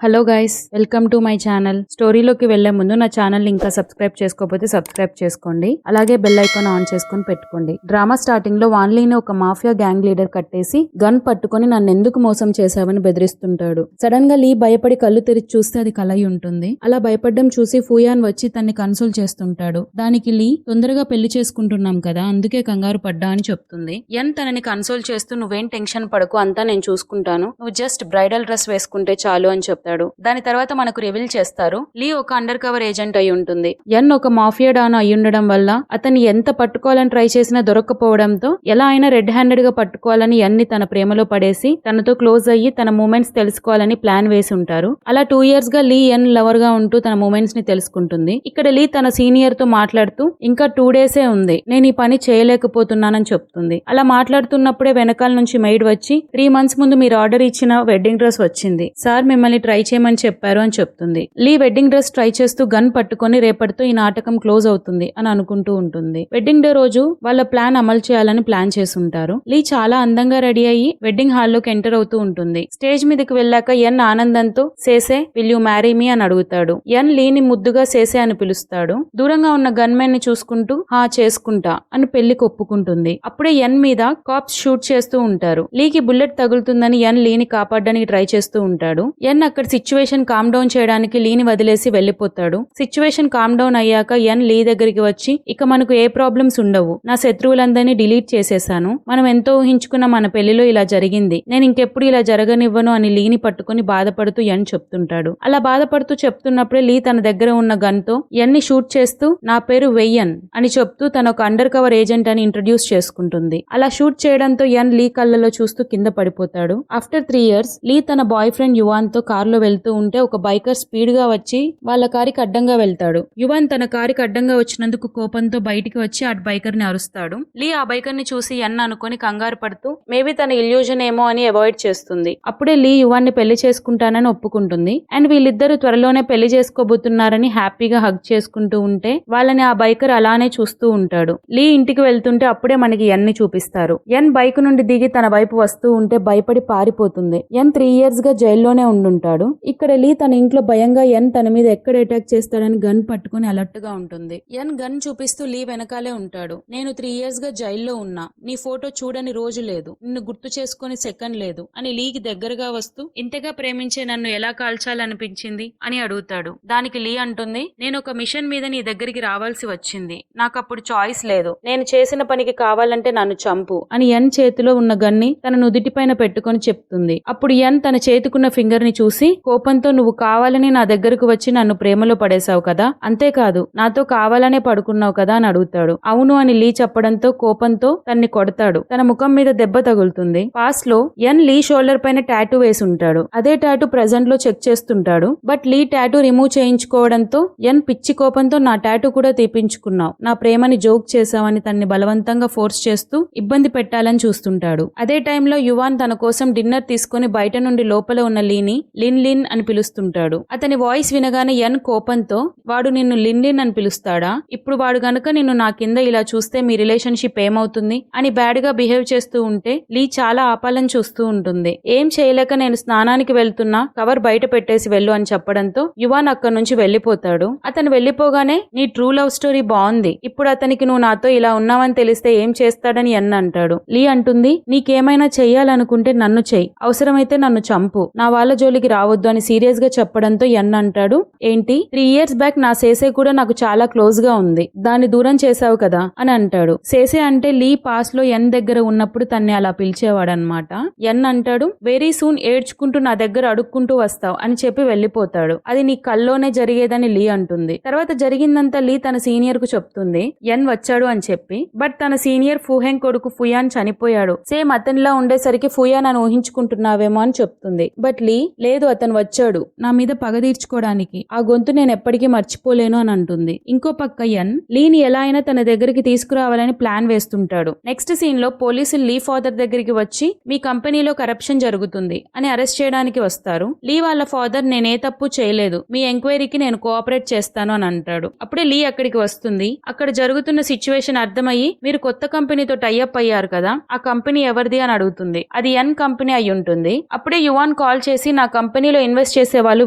Hello guys, welcome to my channel. స్టోరీలోకి వెళ్లే ముందు నా ఛానల్ ఇంకా సబ్స్క్రైబ్ చేసుకోకపోతే సబ్స్క్రైబ్ చేసుకోండి. అలాగే బెల్ ఐకాన్ ఆన్ చేసుకుని పెట్టుకోండి. డ్రామా స్టార్టింగ్ లో వాన్లీని ఒక మాఫియా గ్యాంగ్ లీడర్ కట్టేసి గన్ పట్టుకుని నన్ను ఎందుకు మోసం చేశావని బెదిరిస్తుంటాడు. సడన్ గా లీ భయపడి కళ్ళు తెరిచి చూస్తే అది కలై ఉంటుంది. అలా భయపడ్డం చూసి ఫుయాన్ వచ్చి తన్ని కన్సోల్ చేస్తుంటాడు. దానికి లీ, తొందరగా పెళ్లి చేసుకుంటున్నాం కదా అందుకే కంగారు పడ్డా అని చెప్తుంది. ఎన్ తనని కన్సోల్ చేస్తూ నువ్వేం టెన్షన్ పడకు, అంతా నేను చూసుకుంటాను, నువ్వు జస్ట్ బ్రైడల్ డ్రెస్ వేసుకుంటే చాలు అని చెప్తాడు. దాని తర్వాత మనకు రివీల్ చేస్తారు లీ ఒక అండర్ కవర్ ఏజెంట్ అయి ఉంటుంది. ఎన్ ఒక మాఫియా డాన్ అయ్యుండడం వల్ల అతన్ని ఎంత పట్టుకోవాలని ట్రై చేసినా దొరక్కపోవడంతో ఎలా అయినా రెడ్ హ్యాండెడ్ గా పట్టుకోవాలని ఎన్ని తన ప్రేమలో పడేసి తనతో క్లోజ్ అయ్యి తన మూమెంట్స్ తెలుసుకోవాలని ప్లాన్ వేసి ఉంటారు. అలా 2 years గా లీ ఎన్ లవర్ గా ఉంటూ తన మూమెంట్స్ ని తెలుసుకుంటుంది. ఇక్కడ లీ తన సీనియర్ తో మాట్లాడుతూ ఇంకా 2 days ఉంది, నేను ఈ పని చేయలేకపోతున్నానని చెప్తుంది. అలా మాట్లాడుతున్నప్పుడే వెనకాల నుంచి మెయిడ్ వచ్చి 3 months ముందు మీరు ఆర్డర్ ఇచ్చిన వెడ్డింగ్ డ్రెస్ వచ్చింది సార్, మిమ్మల్ని ట్రై చేయమని చెప్పారు అని చెప్తుంది. లీ వెడ్డింగ్ డ్రెస్ ట్రై చేస్తూ గన్ పట్టుకొని రేపటితో ఈ నాటకం క్లోజ్ అవుతుంది అని అనుకుంటూ ఉంటుంది. వెడ్డింగ్ డే రోజు వాళ్ళ ప్లాన్ అమలు చేయాలని ప్లాన్ చేసుంటారు. లీ చాలా అందంగా రెడీ అయ్యి వెడ్డింగ్ హాల్లోకి ఎంటర్ అవుతూ ఉంటుంది. స్టేజ్ మీదకి వెళ్ళాక ఎన్ ఆనందంతో సేసే విల్ యూ మ్యారీ మీ అని అడుగుతాడు. ఎన్ లీని ముద్దుగా సేసే అని పిలుస్తాడు. దూరంగా ఉన్న గన్ మెన్ ని చూసుకుంటూ హా చేసుకుంటా అని పెళ్లికి ఒప్పుకుంటుంది. అప్పుడే ఎన్ మీద కాప్స్ షూట్ చేస్తూ ఉంటారు. లీకి బుల్లెట్ తగులుతుందని ఎన్ లీని కాపాడడానికి ట్రై చేస్తూ ఉంటాడు. ఎన్ అక్కడ సిచ్యువేషన్ కామ్ డౌన్ చేయడానికి లీని వదిలేసి వెళ్లిపోతాడు. సిచ్యువేషన్ కామ్ డౌన్ అయ్యాక ఎన్ లీ దగ్గరికి వచ్చి ఇక మనకు ఏ ప్రాబ్లమ్స్ ఉండవు, నా శత్రువులందరినీ డిలీట్ చేసేశాను, మనం ఎంతో ఊహించుకున్న మన పెళ్లిలో ఇలా జరిగింది, నేను ఇంకెప్పుడు ఇలా జరగనివ్వను అని లీని పట్టుకుని బాధపడుతూ ఎన్ చెప్తుంటాడు. అలా బాధపడుతూ చెప్తున్నప్పుడే లీ తన దగ్గర ఉన్న గన్ తో ఎన్ ని షూట్ చేస్తూ నా పేరు వెయ్యన్ అని చెప్తూ తన ఒక అండర్ కవర్ ఏజెంట్ అని ఇంట్రడ్యూస్ చేసుకుంటుంది. అలా షూట్ చేయడంతో ఎన్ లీ కళ్ళలో చూస్తూ కింద పడిపోతాడు. ఆఫ్టర్ 3 years లీ తన బాయ్ ఫ్రెండ్ యువాన్ తో కారులో వెళ్తూ ఉంటే ఒక బైకర్ స్పీడ్ గా వచ్చి వాళ్ళ కారికి అడ్డంగా వెళ్తాడు. యువాన్ తన కారికి అడ్డంగా వచ్చినందుకు కోపంతో బయటికి వచ్చి ఆ బైకర్ ని అరుస్తాడు. లీ ఆ బైకర్ ని చూసి ఎన్ అనుకుని కంగారు పడుతూ మేబీ తన ఇల్యూజన్ ఏమో అని అవాయిడ్ చేస్తుంది. అప్పుడే లీ యువాన్ ని పెళ్లి చేసుకుంటానని ఒప్పుకుంటుంది. అండ్ వీళ్ళిద్దరూ త్వరలోనే పెళ్లి చేసుకోబోతున్నారని హ్యాపీగా హగ్ చేసుకుంటూ ఉంటే వాళ్ళని ఆ బైకర్ అలానే చూస్తూ ఉంటాడు. లీ ఇంటికి వెళ్తుంటే అప్పుడే మనకి ఎన్ ని చూపిస్తారు. ఎన్ బైక్ నుండి దిగి తన వైపు వస్తూ ఉంటే భయపడి పారిపోతుంది. ఎన్ 3 years గా జైల్లోనే ఉండుంటాడు. ఇక్కడ లీ తన ఇంట్లో భయంగా ఎన్ తన మీద ఎక్కడ అటాక్ చేస్తాడని గన్ పట్టుకుని అలర్ట్ గా ఉంటుంది. ఎన్ గన్ చూపిస్తూ లీ వెనకాలే ఉంటాడు. నేను 3 years గా జైల్లో ఉన్నా, నీ ఫోటో చూడని రోజు లేదు, నిన్ను గుర్తు చేసుకుని సెకండ్ లేదు అని లీకి దగ్గరగా వస్తూ ఇంతగా ప్రేమించే నన్ను ఎలా కాల్చాలనిపించింది అని అడుగుతాడు. దానికి లీ అంటుంది, నేను ఒక మిషన్ మీద నీ దగ్గరికి రావాల్సి వచ్చింది, నాకు అప్పుడు చాయిస్ లేదు, నేను చేసిన పనికి కావాలంటే నన్ను చంపు అని ఎన్ చేతిలో ఉన్న గన్ని తన నుదిటిపైన పెట్టుకొని చెప్తుంది. అప్పుడు ఎన్ తన చేతికున్న ఫింగర్ ని చూసి కోపంతో నువ్వు కావాలని నా దగ్గరకు వచ్చి నన్ను ప్రేమలో పడేశావు కదా, అంతేకాదు నాతో కావాలనే పడుకున్నావు కదా అని అడుగుతాడు. అవును అని లీ చెప్పడంతో కోపంతో తన్ని కొడతాడు. తన ముఖం మీద దెబ్బ తగులుతుంది. పాస్ట్ లో ఎన్ లీ షోల్డర్ పైన టాటూ వేసి ఉంటాడు. అదే టాటూ ప్రెజెంట్ లో చెక్ చేస్తుంటాడు. బట్ లీ టాటూ రిమూవ్ చేయించుకోవడంతో ఎన్ పిచ్చి కోపంతో నా టాటూ కూడా తీపించుకున్నావు, నా ప్రేమని జోక్ చేశావని తన్ని బలవంతంగా ఫోర్స్ చేస్తూ ఇబ్బంది పెట్టాలని చూస్తుంటాడు. అదే టైంలో యువాన్ తన కోసం డిన్నర్ తీసుకుని బయట నుండి లోపల ఉన్న లీని లిన్ లిన్ అని పిలుస్తుంటాడు. అతని వాయిస్ వినగానే ఎన్ కోపంతో వాడు నిన్ను లిన్ లిన్ అని పిలుస్తాడా, ఇప్పుడు వాడు గనుక నిన్ను నా కింద ఇలా చూస్తే మీ రిలేషన్షిప్ ఏమవుతుంది అని బ్యాడ్ గా బిహేవ్ చేస్తూ ఉంటే లీ చాలా ఆపాలని చూస్తూ ఉంటుంది. ఏం చేయలేక నేను స్నానానికి వెళ్తున్నా, కవర్ బయట పెట్టేసి వెళ్ళు అని చెప్పడంతో యువాన్ అక్కడి నుంచి వెళ్లిపోతాడు. అతను వెళ్లిపోగానే నీ ట్రూ లవ్ స్టోరీ బాగుంది, ఇప్పుడు అతనికి నువ్వు నాతో ఇలా ఉన్నావని తెలిస్తే ఏం చేస్తాడని ఎన్ అంటాడు. లీ అంటుంది, నీకేమైనా చెయ్యాలనుకుంటే నన్ను చెయ్యి, అవసరమైతే నన్ను చంపు, నా వాళ్ళ జోలికి రావద్దు అని సీరియస్ గా చెప్పడంతో ఎన్ అంటాడు, ఏంటి 3 years బ్యాక్ నా సేసే కూడా నాకు చాలా క్లోజ్ గా ఉంది, దాన్ని దూరం చేశావు కదా అని అంటాడు. సేసే అంటే లీ పాస్ట్ లో ఎన్ దగ్గర ఉన్నప్పుడు తన్ని అలా పిలిచేవాడనమాట. ఎన్ అంటాడు, వెరీ సూన్ ఏడ్చుకుంటూ నా దగ్గర అడుక్కుంటూ వస్తావు అని చెప్పి వెళ్లిపోతాడు. అది నీ కల్లోనే జరిగేదని లీ అంటుంది. తర్వాత జరిగిందంతా లీ తన సీనియర్ కు చెప్తుంది ఎన్ వచ్చాడు అని చెప్పి. బట్ తన సీనియర్ ఫుహెంగ్ కొడుకు ఫుయాన్ చనిపోయాడు, సేమ్ అతనిలా ఉండేసరికి ఫుయాన్ అని ఊహించుకుంటున్నావేమో అని చెప్తుంది. బట్ లీ లేదు, అతను వచ్చాడు నా మీద పగ తీర్చుకోవడానికి, ఆ గొంతు నేను ఎప్పటికీ మర్చిపోలేను అని అంటుంది. ఇంకో పక్క ఎన్ లీని ఎలా అయినా తన దగ్గరికి తీసుకురావాలని ప్లాన్ వేస్తుంటాడు. నెక్స్ట్ సీన్ లో పోలీసులు లీ ఫాదర్ దగ్గరికి వచ్చి మీ కంపెనీలో కరప్షన్ జరుగుతుంది అని అరెస్ట్ చేయడానికి వస్తారు. లీ వాళ్ళ ఫాదర్ నేనే తప్పు చేయలేదు, మీ ఎంక్వైరీకి నేను కోఆపరేట్ చేస్తాను అని అంటాడు. అప్పుడే లీ అక్కడికి వస్తుంది. అక్కడ జరుగుతున్న సిచ్యువేషన్ అర్థమయ్యి మీరు కొత్త కంపెనీతో టైఅప్ అయ్యారు కదా, ఆ కంపెనీ ఎవరిది అని అడుగుతుంది. అది ఎన్ కంపెనీ అయి ఉంటుంది. అప్పుడే యువాన్ కాల్ చేసి నా కంపెనీ కంపెనీలో ఇన్వెస్ట్ చేసే వాళ్ళు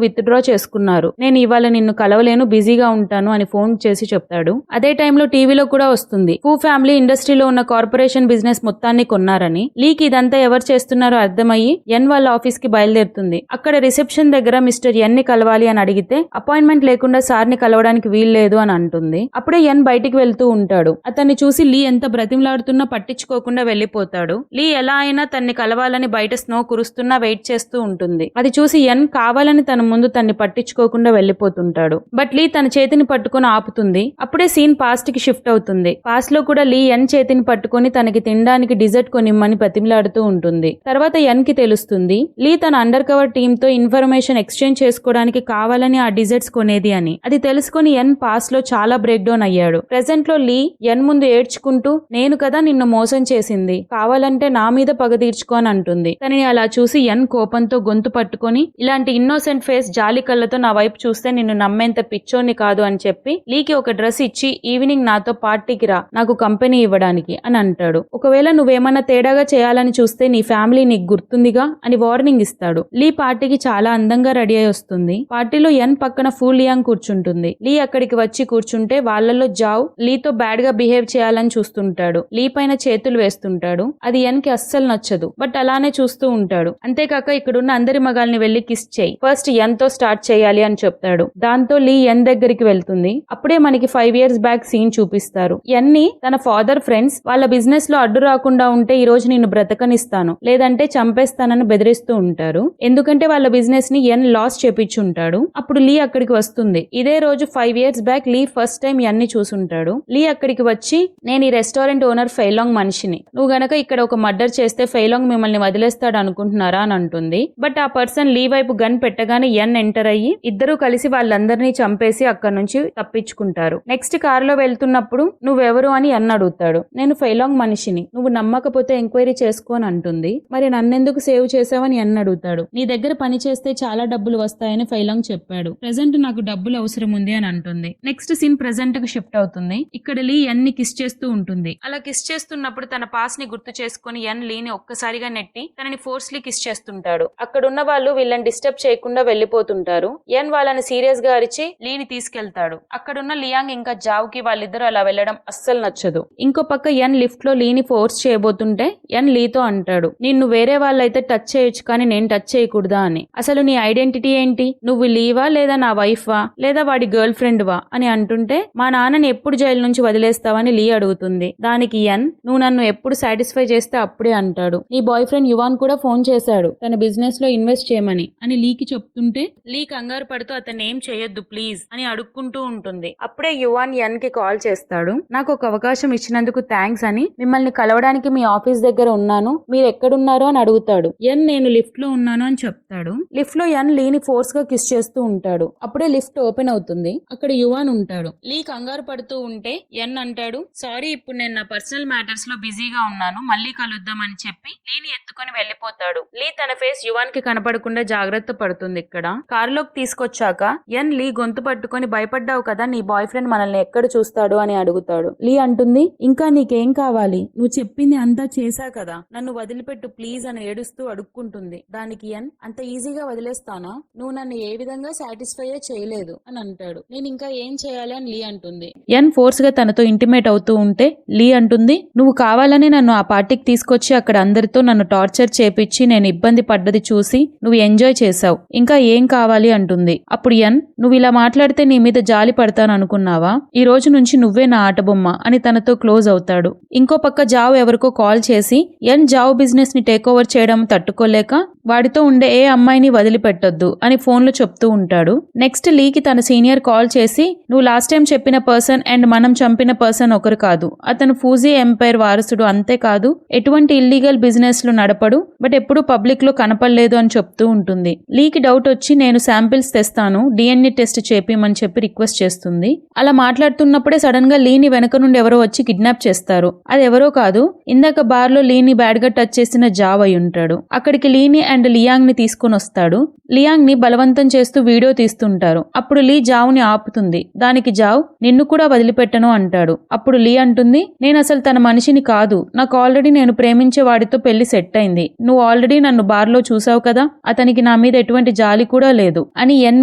విత్డ్రా చేసుకున్నారు, నేను ఇవాళ నిన్ను కలవలేను, బిజీగా ఉంటాను అని ఫోన్ చేసి చెప్తాడు. అదే టైంలో టీవీలో కూడా వస్తుంది ఫూ ఫ్యామిలీ ఇండస్ట్రీలో ఉన్న కార్పొరేషన్ బిజినెస్ మొత్తాన్ని కొన్నారని. లీకి ఇదంతా ఎవరు చేస్తున్నారో అర్థమయ్యి ఎన్ వాళ్ళ ఆఫీస్ కి బయలుదేరుతుంది. అక్కడ రిసెప్షన్ దగ్గర మిస్టర్ ఎన్ ని కలవాలి అని అడిగితే అపాయింట్మెంట్ లేకుండా సార్ ని కలవడానికి వీల్లేదు అని అంటుంది. అప్పుడే ఎన్ బయటికి వెళ్తూ ఉంటాడు. అతన్ని చూసి లీ ఎంత బ్రతిమలాడుతున్నా పట్టించుకోకుండా వెళ్లిపోతాడు. లీ ఎలా అయినా తన్ని కలవాలని బయట స్నో కురుస్తున్నా వెయిట్ చేస్తూ ఉంటుంది. అది చూసి ఎన్ కావాలని తన ముందు తన్ని పట్టించుకోకుండా వెళ్లిపోతుంటాడు. బట్ లీ తన చేతిని పట్టుకుని ఆపుతుంది. అప్పుడే సీన్ పాస్ట్ కి షిఫ్ట్ అవుతుంది. పాస్ట్ లో కూడా లీ ఎన్ చేతిని పట్టుకుని తనకి తినడానికి డిజర్ట్ కొనిమ్మని బతిమలాడుతూ ఉంటుంది. తర్వాత ఎన్ కి తెలుస్తుంది లీ తన అండర్ కవర్ టీమ్ తో ఇన్ఫర్మేషన్ ఎక్స్చేంజ్ చేసుకోవడానికి కావాలని ఆ డిజర్ట్స్ కొనేది అని. అది తెలుసుకుని ఎన్ పాస్ట్ లో చాలా బ్రేక్ డౌన్ అయ్యాడు. ప్రెసెంట్ లో లీ ఎన్ ముందు ఏడ్చుకుంటూ నేను కదా నిన్ను మోసం చేసింది, కావాలంటే నా మీద పగ తీర్చుకో అని అంటుంది. తనని అలా చూసి ఎన్ కోపంతో గొంతు పట్టుకొని ఇలాంటి ఇన్నోసెంట్ ఫేస్ జాలి కళ్ళతో నా వైపు చూస్తే నిన్ను నమ్మేంత పిచ్చోని కాదు అని చెప్పి లీకి ఒక డ్రెస్ ఇచ్చి ఈవినింగ్ నాతో పార్టీకి రా, నాకు కంపెనీ ఇవ్వడానికి అని అంటాడు. ఒకవేళ నువ్వేమన్నా తేడాగా చేయాలని చూస్తే నీ ఫ్యామిలీ నీకు గుర్తుందిగా అని వార్నింగ్ ఇస్తాడు. లీ పార్టీకి చాలా అందంగా రెడీ అయి వస్తుంది. పార్టీలో ఎన్ పక్కన ఫూ లియాంగ్ కూర్చుంటుంది. లీ అక్కడికి వచ్చి కూర్చుంటే వాళ్ళలో జావ్ లీతో బ్యాడ్ గా బిహేవ్ చేయాలని చూస్తుంటాడు. లీ పైన చేతులు వేస్తుంటాడు. అది ఎన్ కి అస్సలు నచ్చదు. బట్ అలానే చూస్తూ ఉంటాడు. అంతేకాక ఇక్కడున్న అందరి మగాల్ని వెళ్లి కిస్ చేయి, ఫస్ట్ ఎన్ తో స్టార్ట్ చేయాలి అని చెప్తాడు. దాంతో లీ ఎన్ దగ్గరికి వెళ్తుంది. అప్పుడే మనకి 5 years బ్యాక్ సీన్ చూపిస్తారు. ఎన్ ని తన ఫాదర్ ఫ్రెండ్స్ వాళ్ళ బిజినెస్ లో అడ్డు రాకుండా ఉంటే ఈ రోజు నిన్ను బ్రతకనిస్తాను లేదంటే చంపేస్తానని బెదిరిస్తూ ఉంటారు. ఎందుకంటే వాళ్ళ బిజినెస్ ని ఎన్ లాస్ చేపించుంటాడు. అప్పుడు లీ అక్కడికి వస్తుంది. ఇదే రోజు 5 years బ్యాక్ లీ ఫస్ట్ టైం ఎన్ ని చూసుంటాడు. లీ అక్కడికి వచ్చి నేను ఈ రెస్టారెంట్ ఓనర్ ఫెయిలాంగ్ మనిషిని, నువ్వు గనక ఇక్కడ ఒక మర్డర్ చేస్తే ఫెయిలాంగ్ మిమ్మల్ని వదిలేస్తాడు అనుకుంటున్నారా అని అంటుంది. బట్ ఆ పర్సన్ లీ వైపు గన్ పెట్టగానే ఎన్ ఎంటర్ అయ్యి ఇద్దరూ కలిసి వాళ్ళందరినీ చంపేసి అక్కడ నుంచి తప్పించుకుంటారు. నెక్స్ట్ కారులో వెళ్తున్నప్పుడు నువ్వెవరు అని ఎన్ అడుగుతాడు. నేను ఫెయిలాంగ్ మనిషిని, నువ్వు నమ్మకపోతే ఎంక్వైరీ చేసుకో అని అంటుంది. మరి నన్నెందుకు సేవ్ చేసావని ఎన్ అడుగుతాడు. నీ దగ్గర పని చేస్తే చాలా డబ్బులు వస్తాయని ఫెయిలాంగ్ చెప్పాడు, ప్రెసెంట్ నాకు డబ్బులు అవసరం ఉంది అని అంటుంది. నెక్స్ట్ సీన్ ప్రెసెంట్ కి షిఫ్ట్ అవుతుంది. ఇక్కడ లీ ఎన్ ని కిస్ చేస్తూ ఉంటుంది. అలా కిస్ చేస్తున్నప్పుడు తన పాస్ ని గుర్తు చేసుకుని ఎన్ లీని ఒక్కసారిగా నెట్టి తనని ఫోర్స్లీ కిస్ చేస్తుంటాడు. అక్కడున్న వాళ్ళు వీళ్ళని డిస్టర్బ్ చేయకుండా వెళ్లిపోతుంటారు. ఎన్ వాళ్ళని సీరియస్ గా అరిచి లీని తీసుకెళ్తాడు. అక్కడున్న లియాంగ్ ఇంకా జావ్ కి వాళ్ళిద్దరూ అలా వెళ్లడం అస్సలు నచ్చదు. ఇంకో పక్క ఎన్ లిఫ్ట్ లో లీని ఫోర్స్ చేయబోతుంటే ఎన్ లీతో అంటాడు, నిన్ను వేరే వాళ్ళైతే టచ్ చేయొచ్చు కానీ నేను టచ్ చేయకూడదా అని. అసలు నీ ఐడెంటిటీ ఏంటి, నువ్వు లీవా లేదా నా వైఫ్ వా లేదా వాడి గర్ల్ ఫ్రెండ్ వా అని అంటుంటే మా నాన్నని ఎప్పుడు జైలు నుంచి వదిలేస్తావని లీ అడుగుతుంది. దానికి ఎన్ నువ్వు నన్ను ఎప్పుడు సాటిస్ఫై చేస్తే అప్పుడే అంటాడు. నీ బాయ్ ఫ్రెండ్ యువాన్ కూడా ఫోన్ చేశాడు తన బిజినెస్ లో ఇన్వెస్ట్ చేయమని అని లీకి చెప్తుంటే లీ కంగారు పడుతూ అతను ఏం చేయొద్దు ప్లీజ్ అని అడుక్కుంటూ ఉంటుంది. అప్పుడే యువాన్ ఎన్ కి కాల్ చేస్తాడు. నాకు ఒక అవకాశం ఇచ్చినందుకు థ్యాంక్స్ అని, మిమ్మల్ని కలవడానికి మీ ఆఫీస్ దగ్గర ఉన్నాను, మీరు ఎక్కడున్నారో అని అడుగుతాడు. ఎన్ నేను లిఫ్ట్ లో ఉన్నాను అని చెప్తాడు. లిఫ్ట్ లో ఎన్ లీని ఫోర్స్ గా కిస్ చేస్తూ ఉంటాడు. అప్పుడే లిఫ్ట్ ఓపెన్ అవుతుంది. అక్కడ యువాన్ ఉంటాడు. లీ కంగారు పడుతూ ఉంటే ఎన్ అంటాడు, సారీ ఇప్పుడు నేను నా పర్సనల్ మ్యాటర్స్ లో బిజీగా ఉన్నాను, మళ్ళీ కలుద్దాం అని చెప్పి లీని ఎత్తుకొని వెళ్లిపోతాడు. లీ తన ఫేస్ యువాన్ కి కనపడకుండా జాగ్రత్త పడుతుంది. ఇక్కడ కారులోకి తీసుకొచ్చాక ఎన్ లీ గొంతు పట్టుకొని భయపడ్డావు కదా, నీ బాయ్ ఫ్రెండ్ మనల్ని ఎక్కడ చూస్తాడు అని అడుగుతాడు. లీ అంటుంది, ఇంకా నీకేం కావాలి, నువ్వు చెప్పింది అంతా చేశా కదా, నన్ను వదిలిపెట్టు ప్లీజ్ అని ఏడుస్తూ అడుక్కుంటుంది. దానికి ఎన్ అంత ఈజీగా వదిలేస్తానా, నువ్వు నన్ను ఏ విధంగా సాటిస్ఫై చేయలేదు అని అంటాడు. నేను ఇంకా ఏం చేయాలి అని లీ అంటుంది. ఎన్ ఫోర్స్ గా తనతో ఇంటిమేట్ అవుతూ ఉంటే లీ అంటుంది, నువ్వు కావాలని నన్ను ఆ పార్టీకి తీసుకొచ్చి అక్కడ అందరితో నన్ను టార్చర్ చేపించి నేను ఇబ్బంది పడ్డది చూసి నువ్వు ఎంజాయ్ చేసావు, ఇంకా ఏం కావాలి అంటుంది. అప్పుడు ఎన్ నువ్వు ఇలా మాట్లాడితే నీ మీద జాలి పడతాను అనుకున్నావా, ఈ రోజు నుంచి నువ్వే నా ఆటబొమ్మ అని తనతో క్లోజ్ అవుతాడు. ఇంకో పక్క జావ్ ఎవరికో కాల్ చేసి ఎన్ జావ్ బిజినెస్ ని టేక్ ఓవర్ చేయడం తట్టుకోలేక వాడితో ఉండే ఏ అమ్మాయిని వదిలిపెట్టొద్దు అని ఫోన్ లో చెప్తూ ఉంటాడు. నెక్స్ట్ లీకి తన సీనియర్ కాల్ చేసి నువ్వు లాస్ట్ టైం చెప్పిన పర్సన్ అండ్ మనం చంపిన పర్సన్ ఒకరు కాదు, అతను ఫూజీ ఎంపైర్ వారసుడు, అంతేకాదు ఎటువంటి ఇల్లీగల్ బిజినెస్ లు నడపడు, బట్ ఎప్పుడు పబ్లిక్ లో కనపడలేదు అని చెప్తూ ఉంటుంది. లీకి డౌట్ వచ్చి నేను శాంపిల్స్ తెస్తాను DNA టెస్ట్ చేపిమని చెప్పి రిక్వెస్ట్ చేస్తుంది. అలా మాట్లాడుతున్నప్పుడే సడన్ గా లీని వెనక నుండి ఎవరో వచ్చి కిడ్నాప్ చేస్తారు. అది ఎవరో కాదు, ఇందాక బార్ లో లీని బ్యాడ్ గా టచ్ చేసిన జావ్ అయి ఉంటాడు. అక్కడికి లీని అండ్ లియాంగ్ ని తీసుకుని వస్తాడు. లియాంగ్ ని బలవంతం చేస్తూ వీడియో తీస్తుంటారు. అప్పుడు లీ జావ్ని ఆపుతుంది. దానికి జావ్ నిన్ను కూడా వదిలిపెట్టను అంటాడు. అప్పుడు లీ అంటుంది, నేను అసలు తన మనిషిని కాదు, నాకు ఆల్రెడీ నేను ప్రేమించే వాడితో పెళ్లి సెట్ అయింది. నువ్వు ఆల్రెడీ నన్ను బార్లో చూసావు కదా, అతనికి నా మీద ఎటువంటి జాలి కూడా లేదు అని ఎన్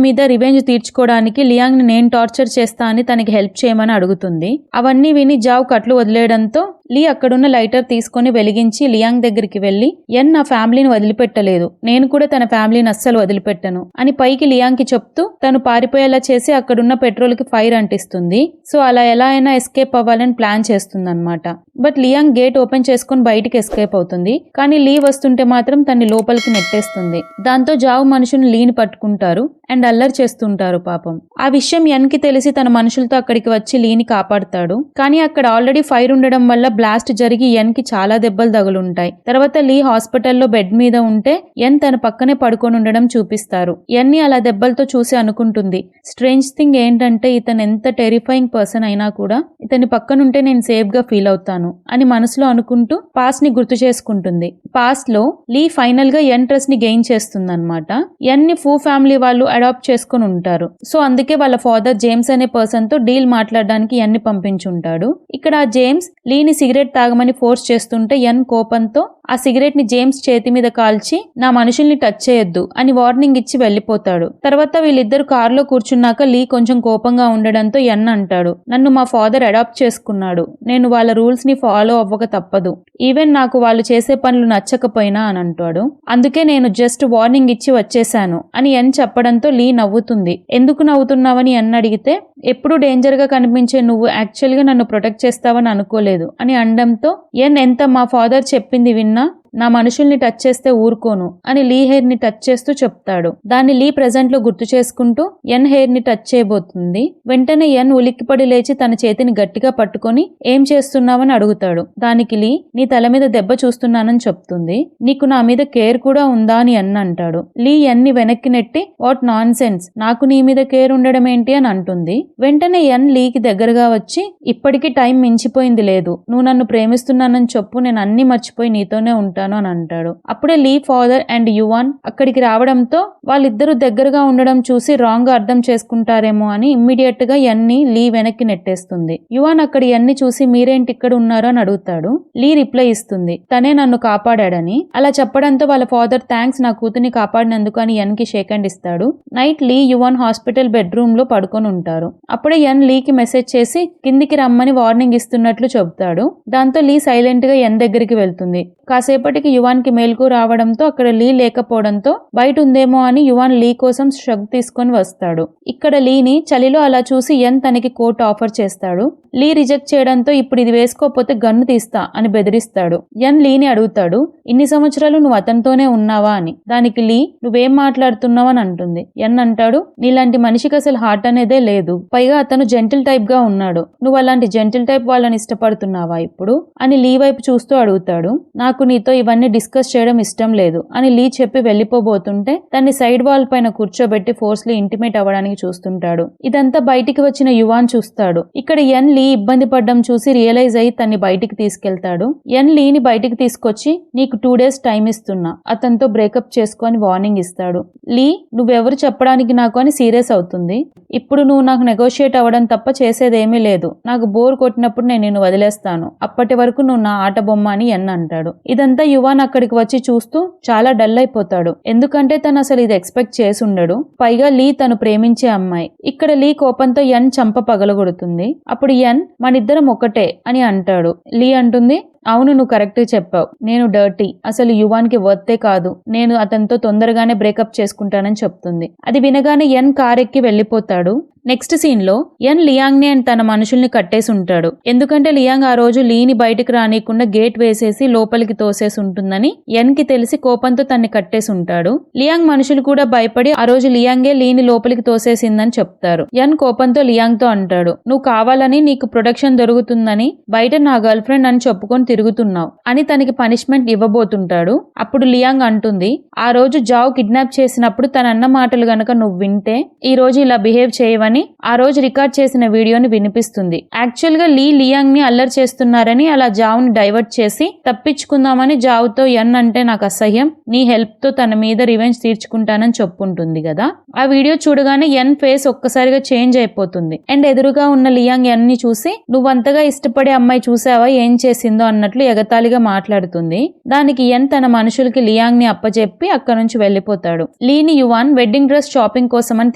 మీద రివెంజ్ తీర్చుకోవడానికి లియాంగ్ ని నేను టార్చర్ చేస్తా అని తనకి హెల్ప్ చేయమని అడుగుతుంది. అవన్నీ విని జావ్ కట్లు వదిలేయడంతో లీ అక్కడున్న లైటర్ తీసుకుని వెలిగించి లియాంగ్ దగ్గరికి వెళ్లి, ఎన్ నా ఫ్యామిలీని వదిలిపెట్టలేదు, నేను కూడా తన ఫ్యామిలీని అస్సలు వదిలిపెట్టను అని పైకి లియాంగ్ కి చెప్తూ తను పారిపోయేలా చేసి అక్కడున్న పెట్రోల్ కి ఫైర్ అంటిస్తుంది. సో అలా ఎలా అయినా ఎస్కేప్ అవ్వాలని ప్లాన్ చేస్తుంది అనమాట. బట్ లియాంగ్ గేట్ ఓపెన్ చేసుకుని బయటికి ఎస్కేప్ అవుతుంది. కానీ లీ వస్తుంటే మాత్రం తన్ని లోపలికి నెట్టేస్తుంది. దాంతో జావ్ మనుషుని లీని పట్టుకుంటారు అండ్ అల్లరి చేస్తుంటారు పాపం. ఆ విషయం ఎన్ కి తెలిసి తన మనుషులతో అక్కడికి వచ్చి లీని కాపాడుతాడు. కానీ అక్కడ ఆల్రెడీ ఫైర్ ఉండడం వల్ల బ్లాస్ట్ జరిగి ఎన్ కి చాలా దెబ్బలు తగులుంటాయి. తర్వాత లీ హాస్పిటల్లో బెడ్ మీద ఉంటే ఎన్ తన పక్కనే పడుకొని ఉండడం చూపిస్తారు. ఎన్ ని అలా దెబ్బలతో చూసి అనుకుంటుంది, స్ట్రేంజ్ థింగ్ ఏంటంటే ఇతను ఎంత టెరిఫైయింగ్ పర్సన్ అయినా కూడా ఇతని పక్కనుంటే నేను సేఫ్ గా ఫీల్ అవుతాను అని మనసులో అనుకుంటూ పాస్ట్ ని గుర్తు చేసుకుంటుంది. పాస్ట్ లో లీ ఫైనల్ గా ఎన్ ట్రస్ట్ ని గెయిన్ చేస్తుందన్నమాట. ఎన్ ని ఫూ ఫ్యామిలీ వాళ్ళు అడాప్ట్ చేసుకుని ఉంటారు. సో అందుకే వాళ్ళ ఫాదర్ జేమ్స్ అనే పర్సన్ తో డీల్ మాట్లాడడానికి ఎన్ ని పంపించుంటాడు. ఇక్కడ ఆ జేమ్స్ లీని సిగరెట్ తాగమని ఫోర్స్ చేస్తుంటే ఎన్ కోపంతో ఆ సిగరెట్ ని జేమ్స్ చేతి మీద కాల్చి నా మనుషుల్ని టచ్ చేయొద్దు అని వార్నింగ్ ఇచ్చి వెళ్లిపోతాడు. తర్వాత వీళ్ళిద్దరు కారులో కూర్చున్నాక లీ కొంచెం కోపంగా ఉండడంతో ఎన్ అంటాడు, నన్ను మా ఫాదర్ అడాప్ట్ చేసుకున్నాడు, నేను వాళ్ళ రూల్స్ ని ఫాలో అవ్వక తప్పదు, ఈవెన్ నాకు వాళ్ళు చేసే పనులు నచ్చకపోయినా అని అంటాడు. అందుకే నేను జస్ట్ వార్నింగ్ ఇచ్చి వచ్చేశాను అని ఎన్ చెప్పడంతో లీ నవ్వుతుంది. ఎందుకు నవ్వుతున్నావని ఎన్ అడిగితే, ఎప్పుడు డేంజర్ గా కనిపించే నువ్వు యాక్చువల్ గా నన్ను ప్రొటెక్ట్ చేస్తావని అనుకోలేదు అని అనడంతో ఎన్ ఎంత మా ఫాదర్ చెప్పింది విన్నా నా మనుషుల్ని టచ్ చేస్తే ఊరుకోను అని లీ హెయిర్ ని టచ్ చేస్తూ చెప్తాడు. దాన్ని లీ ప్రెజెంట్ లో గుర్తు చేసుకుంటూ ఎన్ హెయిర్ ని టచ్ చేయబోతుంది. వెంటనే ఎన్ ఉలిక్కిపడి లేచి తన చేతిని గట్టిగా పట్టుకొని ఏం చేస్తున్నావని అడుగుతాడు. దానికి లీ నీ తల మీద దెబ్బ చూస్తున్నానని చెప్తుంది. నీకు నా మీద కేర్ కూడా ఉందా అని ఎన్ అంటాడు. లీ ఎన్ ని వెనక్కి నెట్టి వాట్ నాన్ సెన్స్, నాకు నీ మీద కేర్ ఉండడం ఏంటి అని అంటుంది. వెంటనే ఎన్ లీకి దగ్గరగా వచ్చి ఇప్పటికీ టైం మించిపోయింది లేదు, నువ్వు నన్ను ప్రేమిస్తున్నానని చెప్పు, నేను అన్ని మర్చిపోయి నీతోనే ఉంటాను అని అంటాడు. అప్పుడే లీ ఫాదర్ అండ్ యువాన్ అక్కడికి రావడంతో వాళ్ళిద్దరూ దగ్గరగా ఉండడం చూసి రాంగ్ గా అర్థం చేసుకుంటారేమో అని ఇమ్మీడియట్ గా ఎన్ని లీ వెనక్కి నెట్టేస్తుంది. యువాన్ అక్కడ ఎన్ని చూసి మీరేంటి ఇక్కడ ఉన్నారు అని అడుగుతాడు. లీ రిప్లై ఇస్తుంది, తనే నన్ను కాపాడాడని. అలా చెప్పడంతో వాళ్ళ ఫాదర్ థ్యాంక్స్ నా కూతుర్ని కాపాడినందుకు అని ఎన్ కి షేక్ హ్యాండ్ ఇస్తాడు. నైట్ లీ యువాన్ హాస్పిటల్ బెడ్రూమ్ లో పడుకొని ఉంటారు. అప్పుడే ఎన్ లీకి మెసేజ్ చేసి కిందికి రమ్మని వార్నింగ్ ఇస్తున్నట్లు చెబుతాడు. దాంతో లీ సైలెంట్ గా ఎన్ దగ్గరికి వెళ్తుంది. కాసేపటికి యువాన్ కి మేల్కు రావడంతో అక్కడ లీ లేకపోవడంతో బయట ఉందేమో అని యువాన్ లీ కోసం షగ్ తీసుకొని వస్తాడు. ఇక్కడ లీని చలిలో అలా చూసి ఎన్ తనకి కోట్ ఆఫర్ చేస్తాడు. లీ రిజెక్ట్ చేయడంతో ఇప్పుడు ఇది వేసుకోకపోతే గన్ను తీస్తా అని బెదిరిస్తాడు. ఎన్ లీని అడుగుతాడు, ఇన్ని సంవత్సరాలు నువ్వు అతనితోనే ఉన్నావా అని. దానికి లీ నువ్వేం మాట్లాడుతున్నావు అని అంటుంది. ఎన్ అంటాడు, నీలాంటి మనిషికి అసలు హార్ట్ అనేదే లేదు, పైగా అతను జెంటిల్ టైప్ గా ఉన్నాడు, నువ్వు అలాంటి జెంటిల్ టైప్ వాళ్ళని ఇష్టపడుతున్నావా ఇప్పుడు అని లీ వైపు చూస్తూ అడుగుతాడు. నాకు నీతో ఇవన్నీ డిస్కస్ చేయడం ఇష్టం లేదు అని లీ చెప్పి వెళ్లిపోబోతుంటే తన్ని సైడ్ వాల్ పైన కూర్చోబెట్టి ఫోర్స్లీ ఇంటిమేట్ అవ్వడానికి చూస్తుంటాడు. ఇదంతా బయటికి వచ్చిన యువాన్ చూస్తాడు. ఇక్కడ ఎన్ లీ ఇబ్బంది పడ్డం చూసి రియలైజ్ అయ్యి తన్ని బయటికి తీసుకెళ్తాడు. ఎన్ లీని బయటికి తీసుకొచ్చి నీకు 2 days టైం ఇస్తున్నా, అతనితో బ్రేకప్ చేసుకొని వార్నింగ్ ఇస్తాడు. లీ నువ్వెవరు చెప్పడానికి నాకు అని సీరియస్ అవుతుంది. ఇప్పుడు నువ్వు నాకు నెగోషియేట్ అవ్వడం తప్ప చేసేదేమీ లేదు, నాకు బోర్ కొట్టినప్పుడు నేను నిన్ను వదిలేస్తాను, అప్పటి వరకు నువ్వు నా ఆట బొమ్మ అని ఎన్ అంటాడు. ఇదంతా యువాన్ అక్కడికి వచ్చి చూస్తూ చాలా డల్ అయిపోతాడు. ఎందుకంటే తను అసలు ఇది ఎక్స్పెక్ట్ చేసి ఉండడు. పైగా లీ తను ప్రేమించే అమ్మాయి. ఇక్కడ లీ కోపంతో ఎన్ చంప పగలగొడుతుంది. అప్పుడు ఎన్ మనిద్దరం ఒకటే అని అంటాడు. లీ అంటుంది, అవును నువ్వు కరెక్ట్ చెప్పావు, నేను డర్టీ, అసలు యువాన్ కి వర్తే కాదు, నేను అతనితో తొందరగానే బ్రేకప్ చేసుకుంటానని చెప్తుంది. అది వినగానే ఎన్ కారెక్కి వెళ్లిపోతాడు. నెక్స్ట్ సీన్ లో ఎన్ లియాంగ్ ని అండ్ తన మనుషుల్ని కట్టేసి ఉంటాడు. ఎందుకంటే లియాంగ్ ఆ రోజు లీని బయటకు రానియకుండా గేట్ వేసేసి లోపలికి తోసేసి ఉంటుందని ఎన్ కి తెలిసి కోపంతో తన్ని కట్టేసి ఉంటాడు. లియాంగ్ మనుషులు కూడా భయపడి ఆ రోజు లియాంగే లీని లోపలికి తోసేసిందని చెప్తారు. ఎన్ కోపంతో లియాంగ్ తో అంటాడు, నువ్వు కావాలని నీకు ప్రొటెక్షన్ దొరుకుతుందని బయట నా గర్ల్ ఫ్రెండ్ అని చెప్పుకొని తిరుగుతున్నావు అని తనకి పనిష్మెంట్ ఇవ్వబోతుంటాడు. అప్పుడు లియాంగ్ అంటుంది, ఆ రోజు జావ్ కిడ్నాప్ చేసినప్పుడు తన అన్న మాటలు గనక నువ్వు వింటే ఈ రోజు ఇలా బిహేవ్ చేయవని అని ఆ రోజు రికార్డ్ చేసిన వీడియోని వినిపిస్తుంది. యాక్చువల్ గా లియాంగ్ ని అల్లరి చేస్తున్నారని అలా జావుని డైవర్ట్ చేసి తప్పించుకుందామని జావుతో ఎన్ అంటే నాకు అసహ్యం, నీ హెల్ప్ తో తన మీద రివెంజ్ తీర్చుకుంటానని చెప్పుంటుంది కదా. ఆ వీడియో చూడగానే ఎన్ ఫేస్ ఒక్కసారిగా చేంజ్ అయిపోతుంది అండ్ ఎదురుగా ఉన్న లియాంగ్ ఎన్ ని చూసి నువ్వంతగా ఇష్టపడే అమ్మాయి చూసావా ఏం చేసిందో అన్నట్లు ఎగతాళిగా మాట్లాడుతుంది. దానికి ఎన్ తన మనుషులకి లియాంగ్ ని అప్పచెప్పి అక్కడ నుంచి వెళ్లిపోతాడు. లీని యువాన్ వెడ్డింగ్ డ్రెస్ షాపింగ్ కోసం అని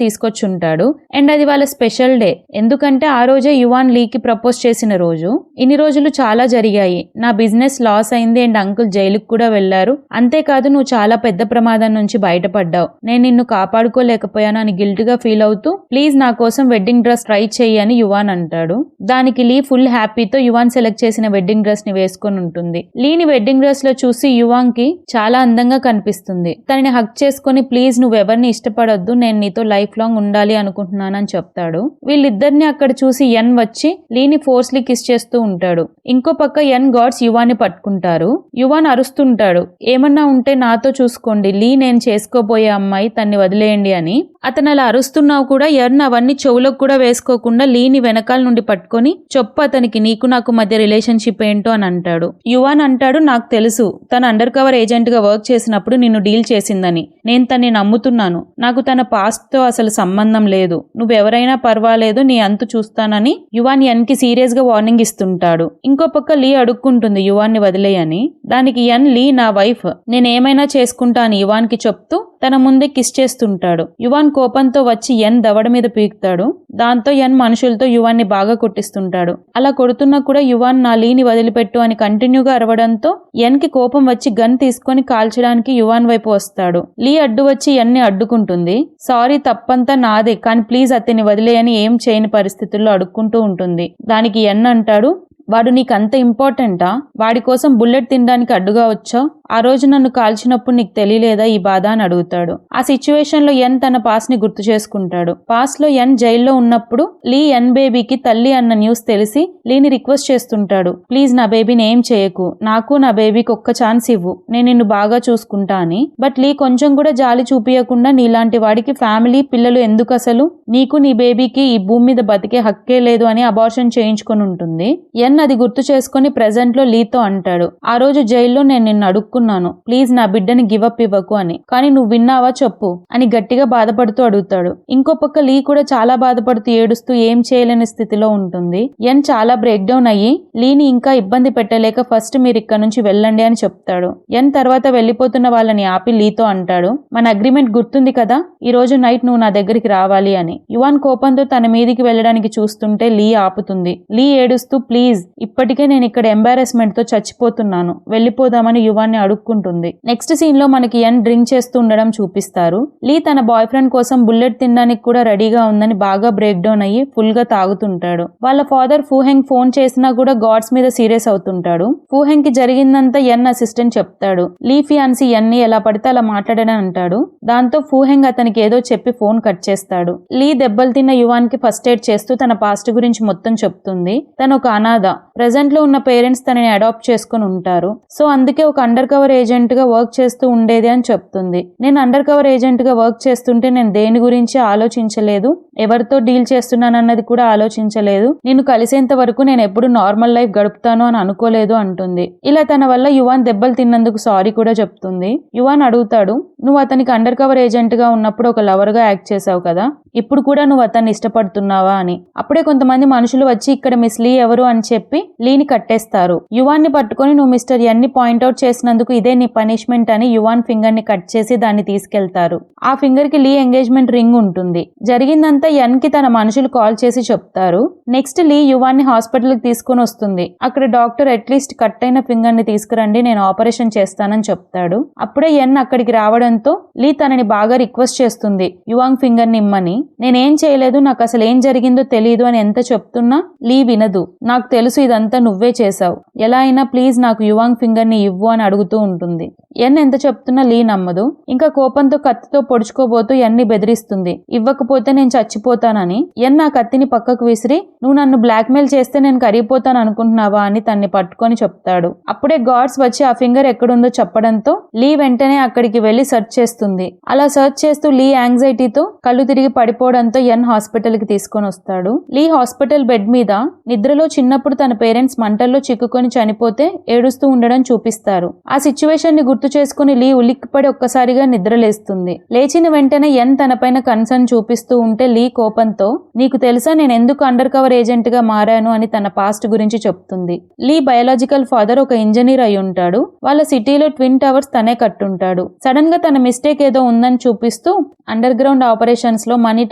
తీసుకొచ్చుంటాడు అండ్ అది వాళ్ళ స్పెషల్ డే. ఎందుకంటే ఆ రోజే యువాన్ లీకి ప్రపోజ్ చేసిన రోజు. ఇన్ని రోజులు చాలా జరిగాయి, నా బిజినెస్ లాస్ అయింది అండ్ అంకుల్ జైలుకు కూడా వెళ్లారు, అంతేకాదు నువ్వు చాలా పెద్ద ప్రమాదం నుంచి బయటపడ్డావు, నేను నిన్ను కాపాడుకోలేకపోయాను అని గిల్ట్ గా ఫీల్ అవుతూ ప్లీజ్ నా కోసం వెడ్డింగ్ డ్రెస్ ట్రై చెయ్యి అని యువాన్ అంటాడు. దానికి లీ ఫుల్ హ్యాపీతో యువాన్ సెలెక్ట్ చేసిన వెడ్డింగ్ డ్రెస్ ని వేసుకొని ఉంటుంది. లీని వెడ్డింగ్ డ్రెస్ లో చూసి యువాన్ కి చాలా అందంగా కనిపిస్తుంది. తనని హక్ చేసుకుని ప్లీజ్ నువ్వెవరిని ఇష్టపడొద్దు, నేను నీతో లైఫ్ లాంగ్ ఉండాలి అనుకుంటున్నానని చెప్తాడు. వీళ్ళిద్దరిని అక్కడ చూసి ఎన్ వచ్చి లీని ఫోర్స్లీ కిస్ చేస్తూ ఉంటాడు. ఇంకో పక్క ఎన్ గాడ్స్ యువాన్ ని పట్టుకుంటారు. యువాన్ అరుస్తుంటాడు, ఏమన్నా ఉంటే నాతో చూసుకోండి, లీ నేను చేసుకోబోయే అమ్మాయి, తన్ని వదిలేయండి అని. అతను అలా అరుస్తున్నావు కూడా ఎర్న్ అవన్నీ చెవులకు కూడా వేసుకోకుండా లీని వెనకాల నుండి పట్టుకొని చెప్పు అతనికి నీకు నాకు మధ్య రిలేషన్షిప్ ఏంటో అని అంటాడు. యువాన్ అంటాడు, నాకు తెలుసు తను అండర్ కవర్ ఏజెంట్ గా వర్క్ చేసినప్పుడు నిన్ను డీల్ చేసిందని, నేను తన్ని నమ్ముతున్నాను, నాకు తన పాస్ట్ తో అసలు సంబంధం లేదు, నువ్వెవరైనా పర్వాలేదు నీ అంతు చూస్తానని యువాన్ ఎన్ కి సీరియస్ గా వార్నింగ్ ఇస్తుంటాడు. ఇంకో పక్క లీ అడుక్కుంటుంది యువాన్ ని వదిలేయని. దానికి ఎన్ లీ నా వైఫ్, నేనేమైనా చేసుకుంటా అని యువాన్ కి చెప్తూ తన ముందే కిస్ చేస్తుంటాడు. యువాన్ కోపంతో వచ్చి ఎన్ దవడ మీద పీకుతాడు. దాంతో ఎన్ మనుషులతో యువాన్ ని బాగా కొట్టిస్తుంటాడు. అలా కొడుతున్నా కూడా యువాన్ నా లీని వదిలిపెట్టు అని కంటిన్యూగా అరవడంతో ఎన్ కి కోపం వచ్చి గన్ తీసుకొని కాల్చడానికి యువాన్ వైపు వస్తాడు. లీ అడ్డు వచ్చి ఎన్ ని అడ్డుకుంటుంది. సారీ తప్పంతా నాదే, కానీ ప్లీజ్ అతన్ని వదిలేయని ఏం చేయని పరిస్థితుల్లో అడుక్కుంటూ ఉంటుంది. దానికి ఎన్ అంటాడు, వాడు నీకంత ఇంపార్టెంటా, వాడి కోసం బుల్లెట్ తినడానికి అడ్డుగా వచ్చావు, ఆ రోజు నన్ను కాల్చినప్పుడు నీకు తెలియలేదా ఈ బాధ అని అడుగుతాడు. ఆ సిచ్యువేషన్ లో ఎన్ తన పాస్ట్ ని గుర్తు చేసుకుంటాడు. పాస్ట్ లో ఎన్ జైల్లో ఉన్నప్పుడు లీ ఎన్ బేబీకి తల్లి అన్న న్యూస్ తెలిసి లీని రిక్వెస్ట్ చేస్తుంటాడు, ప్లీజ్ నా బేబీని ఏం చేయకు, నాకు నా బేబీకి ఒక్క ఛాన్స్ ఇవ్వు, నేను నిన్ను బాగా చూసుకుంటా అని. బట్ లీ కొంచెం కూడా జాలి చూపియకుండా నీలాంటి వాడికి ఫ్యామిలీ పిల్లలు ఎందుకు, అసలు నీకు నీ బేబీకి ఈ భూమి మీద బతికే హక్కే లేదు అని అబార్షన్ చేయించుకొని ఉంటుంది. ఎన్ అది గుర్తు చేసుకుని ప్రెజెంట్ లో లీతో అంటాడు, ఆ రోజు జైల్లో నేను నిన్ను అడుక్కున్నాను, ప్లీజ్ నా బిడ్డని గివప్ ఇవ్వకు అని, కానీ నువ్వు విన్నావా చెప్పు అని గట్టిగా బాధపడుతూ అడుగుతాడు. ఇంకో పక్క లీ కూడా చాలా బాధపడుతూ ఏడుస్తూ ఏం చేయలేని స్థితిలో ఉంటుంది. ఎన్ చాలా బ్రేక్ డౌన్ అయ్యి లీని ఇంకా ఇబ్బంది పెట్టలేక ఫస్ట్ మీరు ఇక్కడ నుంచి వెళ్ళండి అని చెప్తాడు. ఎన్ తర్వాత వెళ్లిపోతున్న వాళ్ళని ఆపి లీతో అంటాడు, మన అగ్రిమెంట్ గుర్తుంది కదా, ఈ రోజు నైట్ నువ్వు నా దగ్గరికి రావాలి అని. యువాన్ కోపంతో తన మీదికి వెళ్ళడానికి చూస్తుంటే లీ ఆపుతుంది. లీ ఏడుస్తూ ప్లీజ్ ఇప్పటికే నేను ఇక్కడ ఎంబారెస్మెంట్ తో చచ్చిపోతున్నాను, వెళ్లిపోదామని యువాన్ని అడుక్కుంటుంది. నెక్స్ట్ సీన్ లో మనకి ఎన్ డ్రింక్ చేస్తూ ఉండడం చూపిస్తారు. లీ తన బాయ్ ఫ్రెండ్ కోసం బుల్లెట్ తినడానికి కూడా రెడీగా ఉందని బాగా బ్రేక్ డౌన్ అయ్యి ఫుల్ గా తాగుతుంటాడు. వాళ్ళ ఫాదర్ ఫూహెంగ్ ఫోన్ చేసినా కూడా గాడ్స్ మీద సీరియస్ అవుతుంటాడు. ఫూహెంగ్ కి జరిగిందంతా ఎన్ అసిస్టెంట్ చెప్తాడు. లీ ఫియాన్సీ ఎన్ ని ఎలా పడితే అలా మాట్లాడని అంటాడు. దాంతో ఫూహెంగ్ అతనికి ఏదో చెప్పి ఫోన్ కట్ చేస్తాడు. లీ దెబ్బలు తిన్న యువాన్ కి ఫస్ట్ ఎయిడ్ చేస్తూ తన పాస్ట్ గురించి మొత్తం చెప్తుంది. తను ఒక అనాథ, ప్రెజెంట్ లో ఉన్న పేరెంట్స్ తనని అడాప్ట్ చేసుకుని ఉంటారు, సో అందుకే ఒక అండర్ కవర్ ఏజెంట్ గా వర్క్ చేస్తూ ఉండేది అని చెప్తుంది. నేను అండర్ కవర్ ఏజెంట్ గా వర్క్ చేస్తుంటే నేను దేని గురించి ఆలోచించలేదు, ఎవరితో డీల్ చేస్తున్నానన్నది కూడా ఆలోచించలేదు, నేను కలిసేంత వరకు నేను ఎప్పుడు నార్మల్ లైఫ్ గడుపుతాను అని అనుకోలేదు అంటుంది. ఇలా తన వల్ల యువాన్ దెబ్బలు తిన్నందుకు సారీ కూడా చెప్తుంది. యువాన్ అడుగుతాడు, నువ్వు అతనికి అండర్ కవర్ ఏజెంట్ గా ఉన్నప్పుడు ఒక లవర్ గా యాక్ట్ చేసావు కదా, ఇప్పుడు కూడా నువ్వు అతన్ని ఇష్టపడుతున్నావా అని. అప్పుడే కొంతమంది మనుషులు వచ్చి ఇక్కడ మిస్ లీ ఎవరు అని చెప్పి లీని కట్టేస్తారు. యువాన్ ని పట్టుకొని నువ్వు మిస్టర్ ఎన్ ని పాయింట్అవుట్ చేసినందుకు ఇదే నీ పనిష్మెంట్ అని యువాన్ ఫింగర్ ని కట్ చేసి దాన్ని తీసుకెళ్తారు. ఆ ఫింగర్ కి లీ ఎంగేజ్మెంట్ రింగ్ ఉంటుంది. జరిగిందంతా ఎన్ కి తన మనుషులు కాల్ చేసి చెప్తారు. నెక్స్ట్ లీ యువాన్ ని హాస్పిటల్ కి తీసుకుని వస్తుంది. అక్కడ డాక్టర్ అట్లీస్ట్ కట్ అయిన ఫింగర్ ని తీసుకురండి, నేను ఆపరేషన్ చేస్తానని చెప్తాడు. అప్పుడే ఎన్ అక్కడికి రావడంతో లీ తనని బాగా రిక్వెస్ట్ చేస్తుంది యువాంగ్ ఫింగర్ ని ఇమ్మని. నేనేం చేయలేదు, నాకు అసలు ఏం జరిగిందో తెలియదు అని ఎంత చెప్తున్నా లీ వినదు. నాకు తెలుసు తెలుసు ఇదంతా నువ్వే చేశావు, ఎలా అయినా ప్లీజ్ నాకు యువాంగ్ ఫింగర్ ని ఇవ్వు అని అడుగుతూ ఉంటుంది. ఎన్ ఎంత చెప్తున్నా లీ నమ్మదు. ఇంకా కోపంతో కత్తితో పొడుచుకోబోతూ ఎన్ని బెదిరిస్తుంది. ఇవ్వకపోతే నేను చచ్చిపోతానని. ఎన్ ఆ కత్తిని పక్కకు విసిరి, నువ్వు నన్ను బ్లాక్మెయిల్ చేస్తే నేను కరిగిపోతాను అనుకుంటున్నావా అని తన్ని పట్టుకొని చెప్తాడు. అప్పుడే గార్డ్స్ వచ్చి ఆ ఫింగర్ ఎక్కడుందో చెప్పడంతో లీ వెంటనే అక్కడికి వెళ్లి సెర్చ్ చేస్తుంది. అలా సెర్చ్ చేస్తూ లీ యాంగ్జైటీతో కళ్ళు తిరిగి పడిపోవడంతో ఎన్ హాస్పిటల్ కి తీసుకొని వస్తాడు. లీ హాస్పిటల్ బెడ్ మీద నిద్రలో చిన్నప్పుడు తన పేరెంట్స్ మంటల్లో చిక్కుకొని చనిపోతే ఏడుస్తూ ఉండడం చూపిస్తారు. ఆ సిచ్యువేషన్ ని గుర్తు చేసుకుని లీ ఉలిక్కిపడి ఒక్కసారిగా నిద్రలేస్తుంది. లేచిన వెంటనే ఎన్ తనపైన కన్సర్న్ చూపిస్తూ ఉంటే లీ కోపంతో, నీకు తెలుసా నేను ఎందుకు అండర్ కవర్ ఏజెంట్ గా మారాను అని తన పాస్ట్ గురించి చెప్తుంది. లీ బయాలజికల్ ఫాదర్ ఒక ఇంజనీర్ అయి ఉంటాడు. వాళ్ళ సిటీలో ట్విన్ టవర్స్ తనే కట్టుంటాడు. సడన్ గా తన మిస్టేక్ ఏదో ఉందని చూపిస్తూ అండర్ గ్రౌండ్ ఆపరేషన్స్ లో మనీ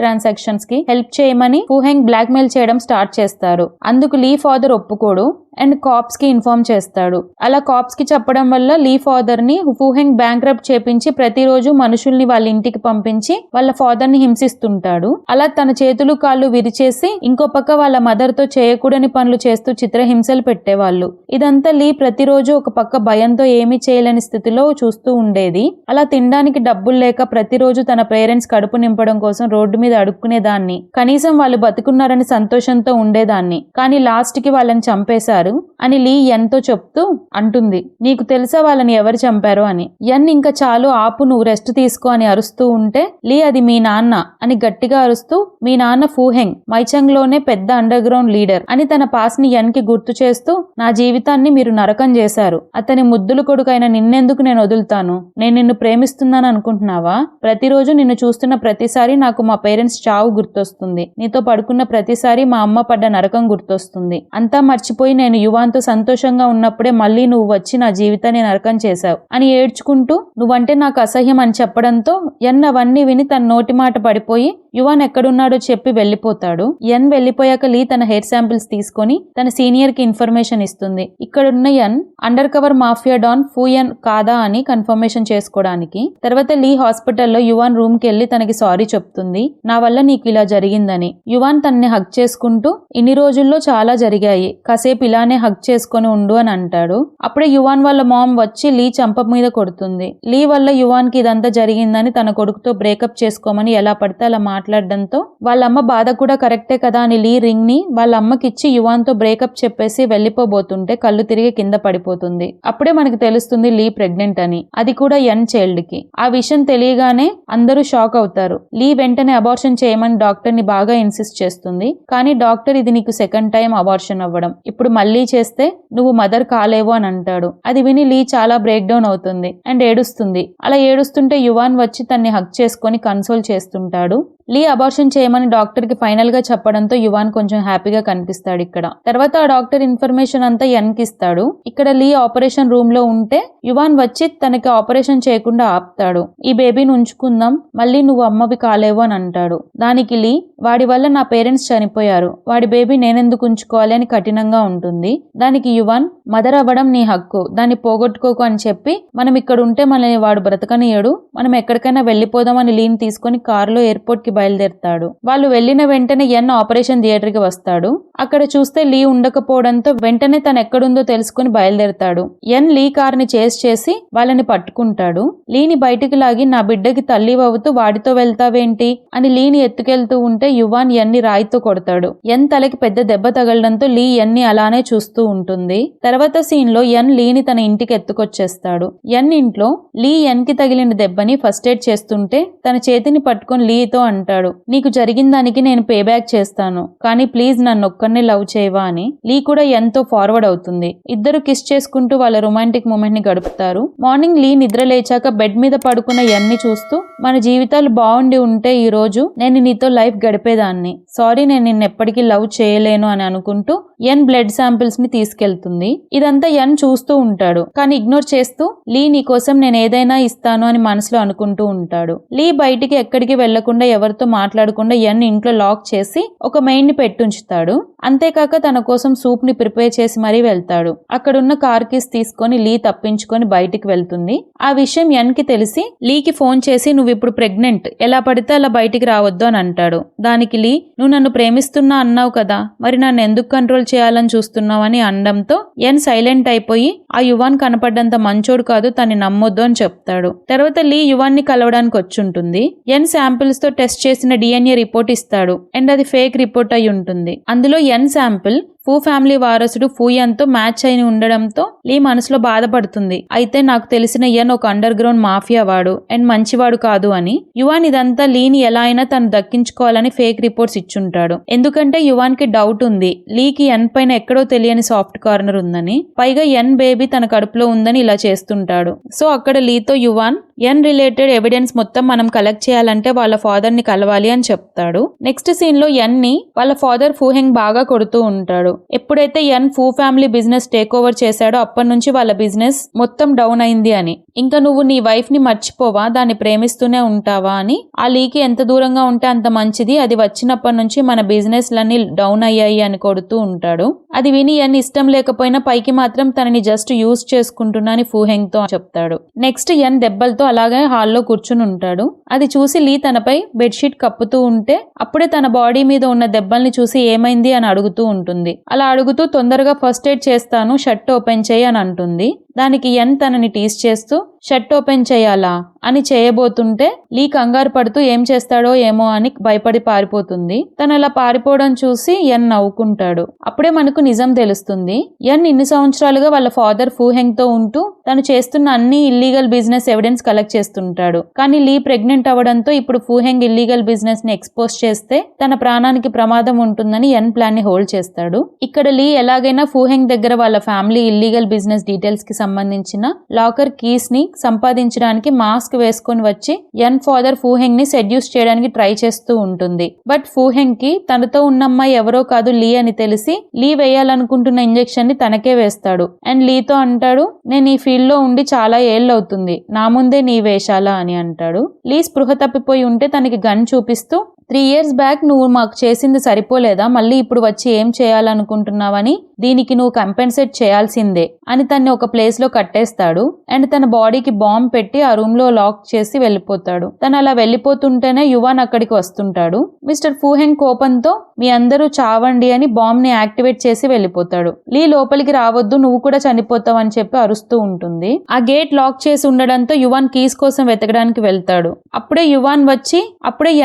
ట్రాన్సాక్షన్స్ కి హెల్ప్ చేయమని ఫూహెంగ్ బ్లాక్ మెయిల్ చేయడం స్టార్ట్ చేస్తారు. అందుకు లీ ఫాదర్ ఒప్పుకోడు అండ్ కాప్స్ కి ఇన్ఫార్మ్ చేస్తాడు. అలా కాప్స్ కి చెప్పడం వల్ల లీ ఫాదర్ ని ఫూహెంగ్ బ్యాంక్రప్ట్ చేపించి ప్రతిరోజు మనుషుల్ని వాళ్ళ ఇంటికి పంపించి వాళ్ళ ఫాదర్ ని హింసిస్తుంటాడు. అలా తన చేతులు కాళ్ళు విరిచేసి ఇంకో పక్క వాళ్ళ మదర్ తో చేయకూడని పనులు చేస్తూ చిత్రహింసలు పెట్టేవాళ్ళు. ఇదంతా లీ ప్రతిరోజు ఒక పక్క భయంతో ఏమీ చేయలేని స్థితిలో చూస్తూ ఉండేది. అలా తినడానికి డబ్బులు లేక ప్రతిరోజు తన పేరెంట్స్ కడుపు నింపడం కోసం రోడ్డు మీద అడుక్కునేదాన్ని. కనీసం వాళ్ళు బతుకున్నారని సంతోషంతో ఉండేదాన్ని. కానీ లాస్ట్ కి వాళ్ళని చంపేశారు అని లీ ఎన్తో చెప్తూ అంటుంది. నీకు తెలుసా వాళ్ళని ఎవరు చంపారు అని. ఎన్ ఇంకా చాలు ఆపు, నువ్వు రెస్ట్ తీసుకో అని అరుస్తూ ఉంటే లీ అది మీ నాన్న అని గట్టిగా అరుస్తూ, మీ నాన్న ఫూహెంగ్ మైచంగ్ లోనే పెద్ద అండర్ గ్రౌండ్ లీడర్ అని తన పాస్ ని ఎన్ కి గుర్తు చేస్తూ, నా జీవితాన్ని మీరు నరకం చేశారు. అతని ముద్దులు కొడుకైన నిన్నెందుకు నేను వదులుతాను? నేను నిన్ను ప్రేమిస్తున్నాను అనుకుంటున్నావా? ప్రతిరోజు నిన్ను చూస్తున్న ప్రతిసారి నాకు మా పేరెంట్స్ చావు గుర్తొస్తుంది. నీతో పడుకున్న ప్రతిసారి మా అమ్మ పడ్డ నరకం గుర్తొస్తుంది. అంతా మర్చిపోయి నేను యువాన్తో సంతోషంగా ఉన్నప్పుడే మళ్ళీ నువ్వు వచ్చి నా జీవితాన్ని నరకం చేశావు అని ఏడ్చుకుంటూ నువ్వంటే నాకు అసహ్యం అని చెప్పడంతో ఎన్ అవన్నీ విని తన నోటి మాట పడిపోయి యువాన్ ఎక్కడున్నాడో చెప్పి వెళ్లిపోతాడు. ఎన్ వెళ్లిపోయాక లీ తన హెయిర్ శాంపిల్స్ తీసుకొని తన సీనియర్ కి ఇన్ఫర్మేషన్ ఇస్తుంది. ఇక్కడున్న ఎన్ అండర్ కవర్ మాఫియా డాన్ ఫూయన్ కాదా అని కన్ఫర్మేషన్ చేసుకోవడానికి. తర్వాత లీ హాస్పిటల్లో యువాన్ రూమ్ కి వెళ్లి తనకి సారీ చెప్తుంది, నా వల్ల నీకు ఇలా జరిగిందని. యువాన్ తనని హగ్ చేసుకుంటూ, ఇన్ని రోజుల్లో చాలా జరిగాయి, కాసేపు ఇలానే హగ్ చేసుకొని ఉండు అని అంటాడు. అప్పుడే యువాన్ వాళ్ళ మామ్ వచ్చి లీ చంప మీద కొడుతుంది. లీ వల్ల యువాన్ కి ఇదంతా జరిగిందని తన కొడుకుతో బ్రేకప్ చేసుకోమని ఎలా పడితే అలా మాట్లాడడంతో వాళ్ళ అమ్మ బాధ కూడా కరెక్టే కదా అని లీ రింగ్ ని వాళ్ళ అమ్మకిచ్చి యువాన్ తో బ్రేకప్ చెప్పేసి వెళ్లిపోబోతుంటే కళ్ళు తిరిగి కింద పడిపోతుంది. అప్పుడే మనకి తెలుస్తుంది లీ ప్రెగ్నెంట్ అని, అది కూడా ఎన్ చైల్డ్ కి. ఆ విషయం తెలియగానే అందరూ షాక్ అవుతారు. లీ వెంటనే అబార్షన్ చేయమని డాక్టర్ ని బాగా ఇన్సిస్ట్ చేస్తుంది. కానీ డాక్టర్ ఇది నీకు సెకండ్ టైం అబార్షన్ అవ్వడం, ఇప్పుడు మళ్ళీ చేస్తే నువ్వు మదర్ కాలేవు అని అంటాడు. అది విని లీ చాలా బ్రేక్ డౌన్ అవుతుంది అండ్ ఏడుస్తుంది. అలా ఏడుస్తుంటే యువాన్ వచ్చి తన్ని హగ్ చేసుకొని కన్సోల్ చేస్తుంటాడు. లీ అబార్షన్ చేయమని డాక్టర్ కి ఫైనల్ గా చెప్పడంతో యువాన్ కొంచెం హ్యాపీగా కనిపిస్తాడు ఇక్కడ. తర్వాత ఆ డాక్టర్ ఇన్ఫర్మేషన్ అంతా ఎన్ కి ఇస్తాడు. ఇక్కడ లీ ఆపరేషన్ రూమ్ లో ఉంటే యువాన్ వచ్చి తనకి ఆపరేషన్ చేయకుండా ఆపుతాడు. ఈ బేబీని ఉంచుకుందాం, మళ్ళీ నువ్వు అమ్మవి కాలేవు అని అంటాడు. దానికి లీ, వాడి వల్ల నా పేరెంట్స్ చనిపోయారు, వాడి బేబీ నేనెందుకు ఉంచుకోవాలి అని కఠినంగా ఉంటుంది. దానికి యువాన్, మదర్ అవ్వడం నీ హక్కు, దాన్ని పోగొట్టుకోకు అని చెప్పి, మనం ఇక్కడ ఉంటే మనల్ని వాడు బ్రతకనియడు, మనం ఎక్కడికైనా వెళ్లిపోదామని లీని తీసుకుని కారులో ఎయిర్పోర్ట్ కి బయలుదేరతాడు. వాళ్ళు వెళ్లిన వెంటనే ఎన్ ఆపరేషన్ థియేటర్ కి వస్తాడు. అక్కడ చూస్తే లీ ఉండకపోవడంతో వెంటనే తను ఎక్కడుందో తెలుసుకుని బయలుదేరతాడు. ఎన్ లీ కార్ని చేస్ చేసి వాళ్ళని పట్టుకుంటాడు. లీని బయటికి లాగి, నా బిడ్డకి తల్లి అవుతూ వాడితో వెళ్తావేంటి అని లీని ఎత్తుకెళ్తూ ఉంటే యువాన్ ఎన్ని రాయితో కొడతాడు. ఎన్ తలకి పెద్ద దెబ్బ తగలడంతో లీ ఎన్ని అలానే చూస్తూ ఉంటుంది. తర్వాత సీన్ లో ఎన్ లీని తన ఇంటికి ఎత్తుకొచ్చేస్తాడు. ఎన్ ఇంట్లో లీ ఎన్ కి తగిలిన దెబ్బని ఫస్ట్ ఎయిడ్ చేస్తుంటే తన చేతిని పట్టుకొని లీతో అంటాడు, నీకు జరిగిన దానికి నేను పే బ్యాక్ చేస్తాను, కానీ ప్లీజ్ నన్ను ఒక్కరిని లవ్ చేయవా అని. లీ కూడా ఎంతో ఫార్వర్డ్ అవుతుంది. ఇద్దరు కిస్ చేసుకుంటూ వాళ్ళ రొమాంటిక్ మూమెంట్ ని గడుపుతారు. మార్నింగ్ లీ నిద్ర లేచాక బెడ్ మీద పడుకున్న ఎన్ని చూస్తూ, మన జీవితాలు బాగుండి ఉంటే ఈ రోజు నేను నీతో లైఫ్ గడిపేదాన్ని, సారీ నేను నిన్నెప్పటికీ లవ్ చేయలేను అని అనుకుంటూ ఎన్ బ్లడ్ శాంపిల్స్ ని తీసుకెళ్తుంది. ఇదంతా ఎన్ చూస్తూ ఉంటాడు, కానీ ఇగ్నోర్ చేస్తూ లీ నీ కోసం నేను ఏదైనా ఇస్తాను అని మనసులో అనుకుంటూ ఉంటాడు. లీ బయటికి ఎక్కడికి వెళ్లకుండా ఎవరితో మాట్లాడకుండా ఎన్ ఇంట్లో లాక్ చేసి ఒక మెయిన్ ని పెట్టుంచుతాడు. అంతేకాక తన కోసం సూప్ ని ప్రిపేర్ చేసి మరీ వెళ్తాడు. అక్కడున్న కార్ కీస్ తీసుకొని లీ తప్పించుకొని బయటికి వెళ్తుంది. ఆ విషయం ఎన్ కి తెలిసి లీకి ఫోన్ చేసి, నువ్వు ఇప్పుడు ప్రెగ్నెంట్, ఎలా పడితే అలా బయటికి రావద్దు అని అంటాడు. దానికి లీ, నువ్వు నన్ను ప్రేమిస్తున్నా అన్నావు కదా, మరి నన్ను ఎందుకు కంట్రోల్ చేయాలని చూస్తున్నావని అనడంతో ఎన్ సైలెంట్ అయిపోయి ఆ యువాన్ కనపడ్డంత మంచోడు కాదు, తన్ని నమ్మొద్దు అని చెప్తాడు. తర్వాత లీ యువాన్ని కలవడానికి వచ్చుంటుంది. ఎన్ శాంపిల్స్ తో టెస్ట్ చేసిన DNA రిపోర్ట్ ఇస్తాడు అండ్ అది ఫేక్ రిపోర్ట్ అయి ఉంటుంది. అందులో ఎన్ శాంపిల్ ఫూ ఫ్యామిలీ వారసుడు ఫూయన్తో మ్యాచ్ అయి ఉండడంతో లీ మనసులో బాధపడుతుంది. అయితే నాకు తెలిసిన ఎన్ ఒక అండర్ గ్రౌండ్ మాఫియా వాడు అండ్ మంచివాడు కాదు అని. యువాన్ ఇదంతా లీని ఎలా అయినా తను దక్కించుకోవాలని ఫేక్ రిపోర్ట్స్ ఇచ్చుంటాడు. ఎందుకంటే యువాన్ కి డౌట్ ఉంది లీకి ఎన్ పైన ఎక్కడో తెలియని సాఫ్ట్ కార్నర్ ఉందని, పైగా ఎన్ బేబీ తన కడుపులో ఉందని ఇలా చేస్తుంటాడు. సో అక్కడ లీతో యువాన్ ఎన్ రిలేటెడ్ ఎవిడెన్స్ మొత్తం మనం కలెక్ట్ చేయాలంటే వాళ్ళ ఫాదర్ ని కలవాలి అని చెప్తాడు. నెక్స్ట్ సీన్ లో ఎన్ ని వాళ్ళ ఫాదర్ ఫూహెంగ్ బాగా కొడుతూ ఉంటాడు. ఎప్పుడైతే ఎన్ ఫూ ఫ్యామిలీ బిజినెస్ టేక్ ఓవర్ చేశాడో అప్పటి నుంచి వాళ్ళ బిజినెస్ మొత్తం డౌన్ అయింది అని, ఇంకా నువ్వు నీ వైఫ్ ని మర్చిపోవా, దాన్ని ప్రేమిస్తూనే ఉంటావా అని, ఆ లీకి ఎంత దూరంగా ఉంటే అంత మంచిది, అది వచ్చినప్పటి నుంచి మన బిజినెస్ లన్నీ డౌన్ అయ్యాయి అని కొడుతూ ఉంటాడు. అది విని ఎన్ ఇష్టం లేకపోయినా పైకి మాత్రం తనని జస్ట్ యూజ్ చేసుకుంటున్నా అని ఫూహెంగ్ తో చెప్తాడు. నెక్స్ట్ ఎన్ దెబ్బలతో అలాగే హాల్లో కూర్చుని ఉంటాడు. అది చూసి లీ తనపై బెడ్షీట్ కప్పుతూ ఉంటే అప్పుడే తన బాడీ మీద ఉన్న దెబ్బల్ని చూసి ఏమైంది అని అడుగుతూ ఉంటుంది. అలా అడుగుతూ తొందరగా ఫస్ట్ ఎయిడ్ చేస్తాను, షర్ట్ ఓపెన్ చేయి అని అంటుంది. దానికి ఎన్ తనని టీస్ చేస్తూ షర్ట్ ఓపెన్ చేయాలా అని చేయబోతుంటే లీ కంగారు పడుతూ ఏం చేస్తాడో ఏమో అని భయపడి పారిపోతుంది. తను అలా పారిపోవడం చూసి ఎన్ నవ్వుకుంటాడు. అప్పుడే మనకు నిజం తెలుస్తుంది. ఎన్ ఇన్ని సంవత్సరాలుగా వాళ్ళ ఫాదర్ ఫూహెంగ్ తో ఉంటూ తను చేస్తున్న అన్ని ఇల్లీగల్ బిజినెస్ ఎవిడెన్స్ కలెక్ట్ చేస్తుంటాడు. కానీ లీ ప్రెగ్నెంట్ అవ్వడంతో ఇప్పుడు ఫూహెంగ్ ఇల్లీగల్ బిజినెస్ ని ఎక్స్పోజ్ చేస్తే తన ప్రాణానికి ప్రమాదం ఉంటుందని ఎన్ ప్లాన్ ని హోల్డ్ చేస్తాడు. ఇక్కడ లీ ఎలాగైనా ఫూహెంగ్ దగ్గర వాళ్ళ ఫ్యామిలీ ఇల్లీగల్ బిజినెస్ డీటెయిల్స్ కి సంబంధించిన లాకర్ కీస్ ని సంపాదించడానికి మాస్క్ వేసుకొని వచ్చి ఎన్ ఫాదర్ ఫూహెంగ్ ని సెడ్యూస్ చేయడానికి ట్రై చేస్తూ ఉంటుంది. బట్ ఫూహెంగ్ కి తనతో ఉన్న అమ్మాయి ఎవరో కాదు లీ అని తెలిసి లీ వేయాలనుకుంటున్న ఇంజెక్షన్ ని తనకే వేస్తాడు. అండ్ లీతో అంటాడు, నేను ఈ ఫీల్డ్ లో ఉండి చాలా ఏళ్ళవుతుంది, నా ముందే నీ వేషాలా అని అంటాడు. లీ స్పృహ తప్పిపోయి ఉంటే తనకి గన్ చూపిస్తూ 3 years బ్యాక్ నువ్వు మాకు చేసింది సరిపోలేదా, మళ్ళీ ఇప్పుడు వచ్చి ఏం చేయాలనుకుంటున్నావని, దీనికి నువ్వు కంపెన్సేట్ చేయాల్సిందే అని తన్ని ఒక ప్లేస్ లో కట్టేస్తాడు. అండ్ తన బాడీకి బాంబ్ పెట్టి ఆ రూమ్ లో లాక్ చేసి వెళ్ళిపోతాడు. తను అలా వెళ్ళిపోతుంటేనే యువాన్ అక్కడికి వస్తుంటాడు. మిస్టర్ ఫూహెంగ్ కోపంతో మీ అందరూ చావండి అని బాంబ్ ని యాక్టివేట్ చేసి వెళ్ళిపోతాడు. లీ లోపలికి రావద్దు, నువ్వు కూడా చనిపోతావు అని చెప్పి అరుస్తూ ఉంటుంది. ఆ గేట్ లాక్ చేసి ఉండడంతో యువాన్ కీస్ కోసం వెతకడానికి వెళ్తాడు. అప్పుడే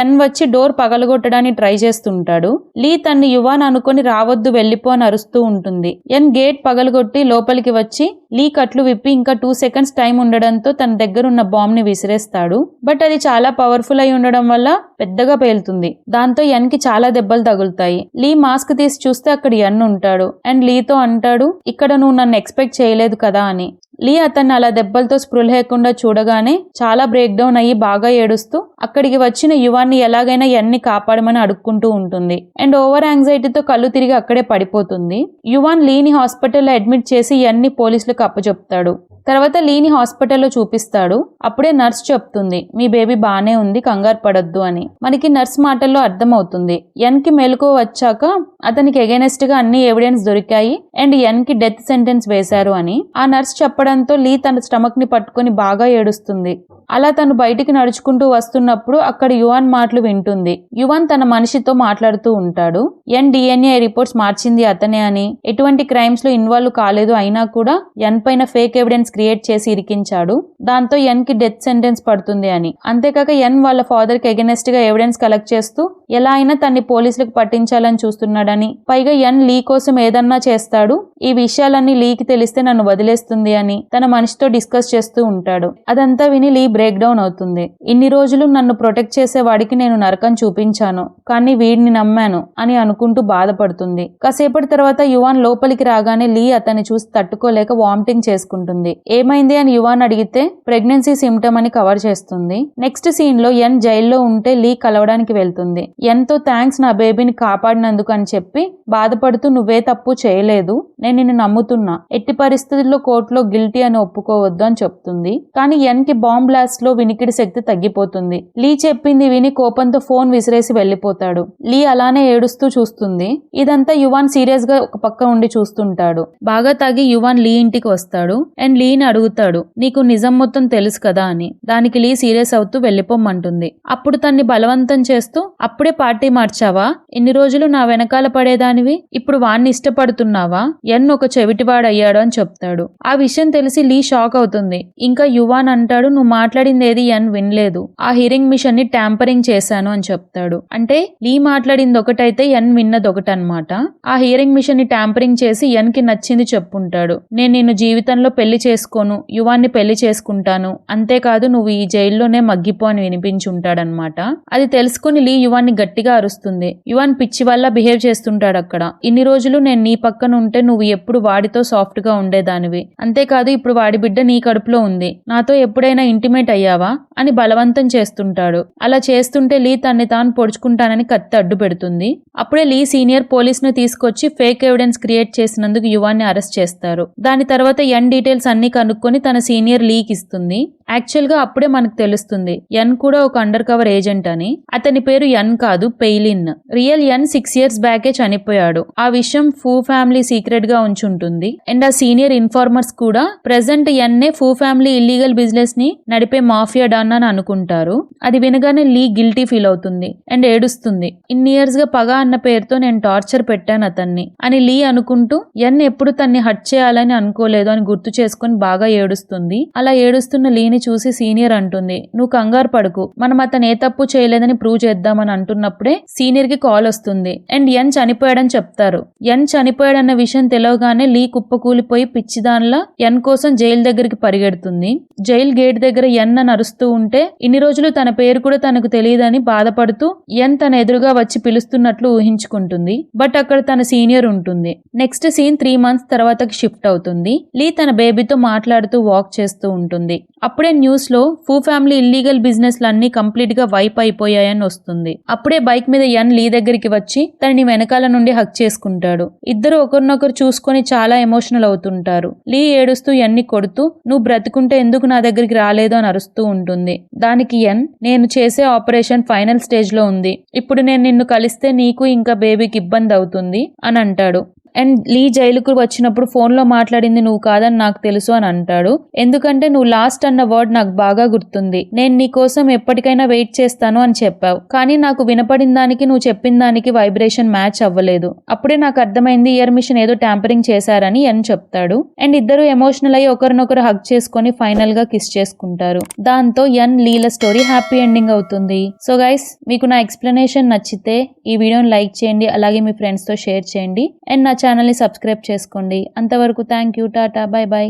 ఎన్ వచ్చి డోర్ పగలగొట్టడానికి ట్రై చేస్తుంటాడు. లీ తన్ని యువాన్ అనుకొని రావద్దు వెళ్ళిపో అని అరుస్తూ ఉంటుంది. ఎన్ గేట్ పగలగొట్టి లోపలికి వచ్చి లీ కట్లు విప్పి ఇంకా 2 seconds టైం ఉండడంతో తన దగ్గర ఉన్న బాంబ్ ని విసిరేస్తాడు. బట్ అది చాలా పవర్ఫుల్ అయి ఉండడం వల్ల పెద్దగా పేలుతుంది. దాంతో ఎన్ కి చాలా దెబ్బలు తగులుతాయి. లీ మాస్క్ తీసి చూస్తే అక్కడ ఎన్ ఉంటాడు. అండ్ లీతో అంటాడు, ఇక్కడ నువ్వు నన్ను ఎక్స్పెక్ట్ చేయలేదు కదా అని. లీ అతన్ని అలా దెబ్బలతో స్పృహ లేకుండా చూడగానే చాలా బ్రేక్ డౌన్ అయ్యి బాగా ఏడుస్తూ అక్కడికి వచ్చిన యువాన్ని ఎలాగైనా ఎన్ని కాపాడమని అడుక్కుంటూ ఉంటుంది. అండ్ ఓవర్ యాంగ్జైటీతో కళ్ళు తిరిగి అక్కడే పడిపోతుంది. యువాన్ లీని హాస్పిటల్లో అడ్మిట్ చేసి ఎన్ని పోలీసులకు అప్పచెప్తాడు. తర్వాత లీని హాస్పిటల్లో చూపిస్తాడు. అప్పుడే నర్స్ చెప్తుంది, మీ బేబీ బానే ఉంది, కంగారు పడొద్దు అని. మనకి నర్స్ మాటల్లో అర్థమవుతుంది ఎన్ కి మెలకువ వచ్చాక అతనికి ఎగెనెస్ట్ గా అన్ని ఎవిడెన్స్ దొరికాయి అండ్ ఎన్ కి డెత్ సెంటెన్స్ వేశారు అని. ఆ నర్స్ చెప్పడంతో లీ తన స్టమక్ ని పట్టుకొని బాగా ఏడుస్తుంది. అలా తను బయటికి నడుచుకుంటూ వస్తున్నప్పుడు అక్కడ యువాన్ మాటలు వింటుంది. యువాన్ తన మనిషితో మాట్లాడుతూ ఉంటాడు. ఎన్ DNA రిపోర్ట్స్ మార్చింది అతనే అని, ఎటువంటి క్రైమ్స్ లో ఇన్వాల్వ్ కాలేదు, అయినా కూడా ఎన్ పైన ఫేక్ ఎవిడెన్స్ క్రియేట్ చేసి ఇరికించాడు, దాంతో ఎన్ కి డెత్ సెంటెన్స్ పడుతుంది అని. అంతేకాక ఎన్ వాళ్ళ ఫాదర్ కి అగెనెస్ట్ గా ఎవిడెన్స్ కలెక్ట్ చేస్తూ ఎలా అయినా తన్ని పోలీసులకు పట్టించాలని చూస్తున్నాడని, పైగా ఎన్ లీ కోసం ఏదన్నా చేస్తాడు, ఈ విషయాలన్నీ లీకి తెలిస్తే నన్ను వదిలేస్తుంది అని తన మనిషితో డిస్కస్ చేస్తూ ఉంటాడు. అదంతా విని లీ బ్రేక్ డౌన్ అవుతుంది. ఇన్ని రోజులు నన్ను ప్రొటెక్ట్ చేసే వాడికి నేను నరకం చూపించాను, కానీ వీడిని నమ్మాను అని అనుకుంటూ బాధపడుతుంది. కాసేపటి తర్వాత యువాన్ లోపలికి రాగానే లీ అతన్ని చూసి తట్టుకోలేక వామిటింగ్ చేసుకుంటుంది. ఏమైంది అని యువాన్ అడిగితే ప్రెగ్నెన్సీ సిమ్టమ్ అని కవర్ చేస్తుంది. నెక్స్ట్ సీన్ లో ఎన్ జైల్లో ఉంటే లీ కలవడానికి వెళ్తుంది. ఎన్ తో థ్యాంక్స్ నా బేబీని కాపాడినందుకు అని చెప్పి బాధపడుతూ నువ్వే తప్పు చేయలేదు, నేను నిన్ను నమ్ముతున్నా, ఎట్టి పరిస్థితుల్లో కోర్టులో గిల్టీ అని ఒప్పుకోవద్దు అని చెప్తుంది. కానీ ఎన్ కి బాంబ్ బ్లాస్ట్ లో వినికిడి శక్తి తగ్గిపోతుంది. లీ చెప్పింది విని కోపంతో ఫోన్ విసిరేసి వెళ్లిపోతాడు. లీ అలానే ఏడుస్తూ చూస్తుంది. ఇదంతా యువాన్ సీరియస్ గా ఒక పక్క ఉండి చూస్తుంటాడు. బాగా తాగి యువాన్ లీ ఇంటికి వస్తాడు అండ్ లీని అడుగుతాడు, నీకు నిజం మొత్తం తెలుసు కదా అని. దానికి లీ సీరియస్ అవుతూ వెళ్లిపోమ్మంటుంది. అప్పుడు తన్ని బలవంతం చేస్తూ, అప్పుడే పార్టీ మార్చావా? ఇన్ని రోజులు నా వెనకాల పడేదానివి, ఇప్పుడు వాణ్ణి ఇష్టపడుతున్నావా? ఎన్ ఒక చెవిటివాడయ్యాడు అని చెప్తాడు. ఆ విషయం తెలిసి లీ షాక్ అవుతుంది. ఇంకా యువాన్ అంటాడు, నువ్వు మాట్లాడింది ఏది ఎన్ వినలేదు, ఆ హియరింగ్ మిషన్ ని ట్యాంపరింగ్ చేశాను అని చెప్తాడు. అంటే లీ మాట్లాడింది ఒకటైతే ఎన్ విన్నది ఒకటన్నమాట. ఆ హియరింగ్ మిషన్ ని ట్యాంపరింగ్ చేసి ఎన్ కి నచ్చింది చెప్పుంటాడు. నేను నిన్ను జీవితంలో పెళ్లి చేసుకోను, యువాన్ని పెళ్లి చేసుకుంటాను, అంతేకాదు నువ్వు ఈ జైల్లోనే మగ్గిపో అని వినిపించుంటాడనమాట. అది తెలుసుకుని లీ యువాన్ని గట్టిగా అరుస్తుంది. యువాన్ పిచ్చి వల్ల బిహేవ్ చేస్తుంటాడు అక్కడ. ఇన్ని రోజులు నేను నీ పక్కన ఉంటే నువ్వు ఎప్పుడు వాడితో సాఫ్ట్ గా ఉండేదానివి, అంతేకాదు ఇప్పుడు వాడి బిడ్డ నీ కడుపులో ఉంది, నాతో ఎప్పుడైనా ఇంటిమేట్ అయ్యావా అని బలవంతం చేస్తుంటాడు. అలా చేస్తుంటే లీ తన్ని తాను పొడుచుకుంటానని కత్తి అడ్డు పెడుతుంది. అప్పుడే లీ సీనియర్ పోలీస్ ను తీసుకొచ్చి ఫేక్ ఎవిడెన్స్ క్రియేట్ చేసినందుకు యువాన్ని అరెస్ట్ చేస్తారు. దాని తర్వాత ఎన్ డీటెయిల్స్ అన్ని కనుక్కొని తన సీనియర్ లీకి ఇస్తుంది. యాక్చువల్ గా అప్పుడే మనకు తెలుస్తుంది ఎన్ కూడా ఒక అండర్ కవర్ ఏజెంట్ అని. అతని పేరు ఎన్ కాదు, పెయిలిన్. రియల్ ఎన్ 6 years బ్యాకే చనిపోయాడు. ఆ విషయం ఫూ ఫ్యామిలీ సీక్రెట్ గా ఉంచుంటుంది. అండ్ ఆ సీనియర్ ఇన్ఫార్మర్స్ కూడా ప్రెసెంట్ ఎన్నే ఫూ ఫ్యామిలీ ఇల్లీగల్ బిజినెస్ ని నడిపే మాఫియా డాన్ అని అనుకుంటారు. అది వినగానే లీ గిల్టీ ఫీల్ అవుతుంది అండ్ ఏడుస్తుంది. ఇన్ని ఇయర్స్ గా పగ అన్న పేరుతో నేను టార్చర్ పెట్టాను అతన్ని అని లీ అనుకుంటూ, ఎన్ ఎప్పుడు తన్ని హర్ట్ చేయాలని అనుకోలేదు అని గుర్తు చేసుకుని బాగా ఏడుస్తుంది. అలా ఏడుస్తున్న లీని చూసి సీనియర్ అంటుంది, నువ్వు కంగారు పడుకు, మనం అతను ఏ తప్పు చేయలేదని ప్రూవ్ చేద్దామని అంటున్నప్పుడే సీనియర్ కి కాల్ వస్తుంది అండ్ ఎన్ చనిపోయాడని చెప్తారు. ఎన్ చనిపోయాడన్న విషయం తెలవగానే లీ కుప్పకూలిపోయి పిచ్చిదానిలా ఎన్ కోసం జైలు దగ్గరికి పరిగెడుతుంది. జైల్ గేట్ దగ్గర ఎన్ అని అరుస్తూ ఉంటే ఇన్ని రోజులు తన పేరు కూడా తనకు తెలియదని బాధపడుతూ ఎన్ తన ఎదురుగా వచ్చి పిలుస్తున్నట్లు ఊహించుకుంటుంది. బట్ అక్కడ తన సీనియర్ ఉంటుంది. నెక్స్ట్ సీన్ 3 months తర్వాతకి షిఫ్ట్ అవుతుంది. లీ తన బేబీతో మాట్లాడుతూ వాక్ చేస్తూ ఉంటుంది. అప్పుడే న్యూస్ లో ఫూ ఫ్యామిలీ ఇల్లీగల్ బిజినెస్ లన్నీ కంప్లీట్ గా వైప్ అయిపోయాయని వస్తుంది. అప్పుడే బైక్ మీద ఎన్ లీ దగ్గరికి వచ్చి తనని వెనకాల నుండి హక్ చేసుకుంటాడు. ఇద్దరు ఒకరినొకరు చూసుకొని చాలా ఎమోషనల్ అవుతుంటారు. లీ ఏడుస్తూ ఎన్ని కొడుతూ, నువ్వు బ్రతుకుంటే ఎందుకు నా దగ్గరికి రాలేదు అని అరుస్తూ ఉంటుంది. దానికి ఎన్, నేను చేసే ఆపరేషన్ ఫైనల్ స్టేజ్ లో ఉంది, ఇప్పుడు నేను నిన్ను కలిస్తే నీకు ఇంకా బేబీకి ఇబ్బంది అవుతుంది అని అంటాడు. అండ్ లీ జైలుకు వచ్చినప్పుడు ఫోన్లో మాట్లాడింది నువ్వు కాదని నాకు తెలుసు అని అంటాడు. ఎందుకంటే నువ్వు లాస్ట్ అన్న వర్డ్ నాకు బాగా గుర్తుంది, నేను నీ కోసం ఎప్పటికైనా వెయిట్ చేస్తాను అని చెప్పావు, కానీ నాకు వినపడిన దానికి నువ్వు చెప్పిన దానికి వైబ్రేషన్ మ్యాచ్ అవ్వలేదు. అప్పుడే నాకు అర్థమైంది ఇయర్ మిషన్ ఏదో ట్యాంపరింగ్ చేశారని అని చెప్తాడు. అండ్ ఇద్దరు ఎమోషనల్ అయ్యి ఒకరినొకరు హగ్ చేసుకొని ఫైనల్ గా కిస్ చేసుకుంటారు. దాంతో ఎన్ లీల స్టోరీ హ్యాపీ ఎండింగ్ అవుతుంది. సో గైస్, మీకు నా ఎక్స్ప్లెనేషన్ నచ్చితే ఈ వీడియోని లైక్ చేయండి, అలాగే మీ ఫ్రెండ్స్ తో షేర్ చేయండి అండ్ నా ఛానల్ని సబ్స్క్రైబ్ చేసుకోండి. అంతవరకు thank you, Tata, by by.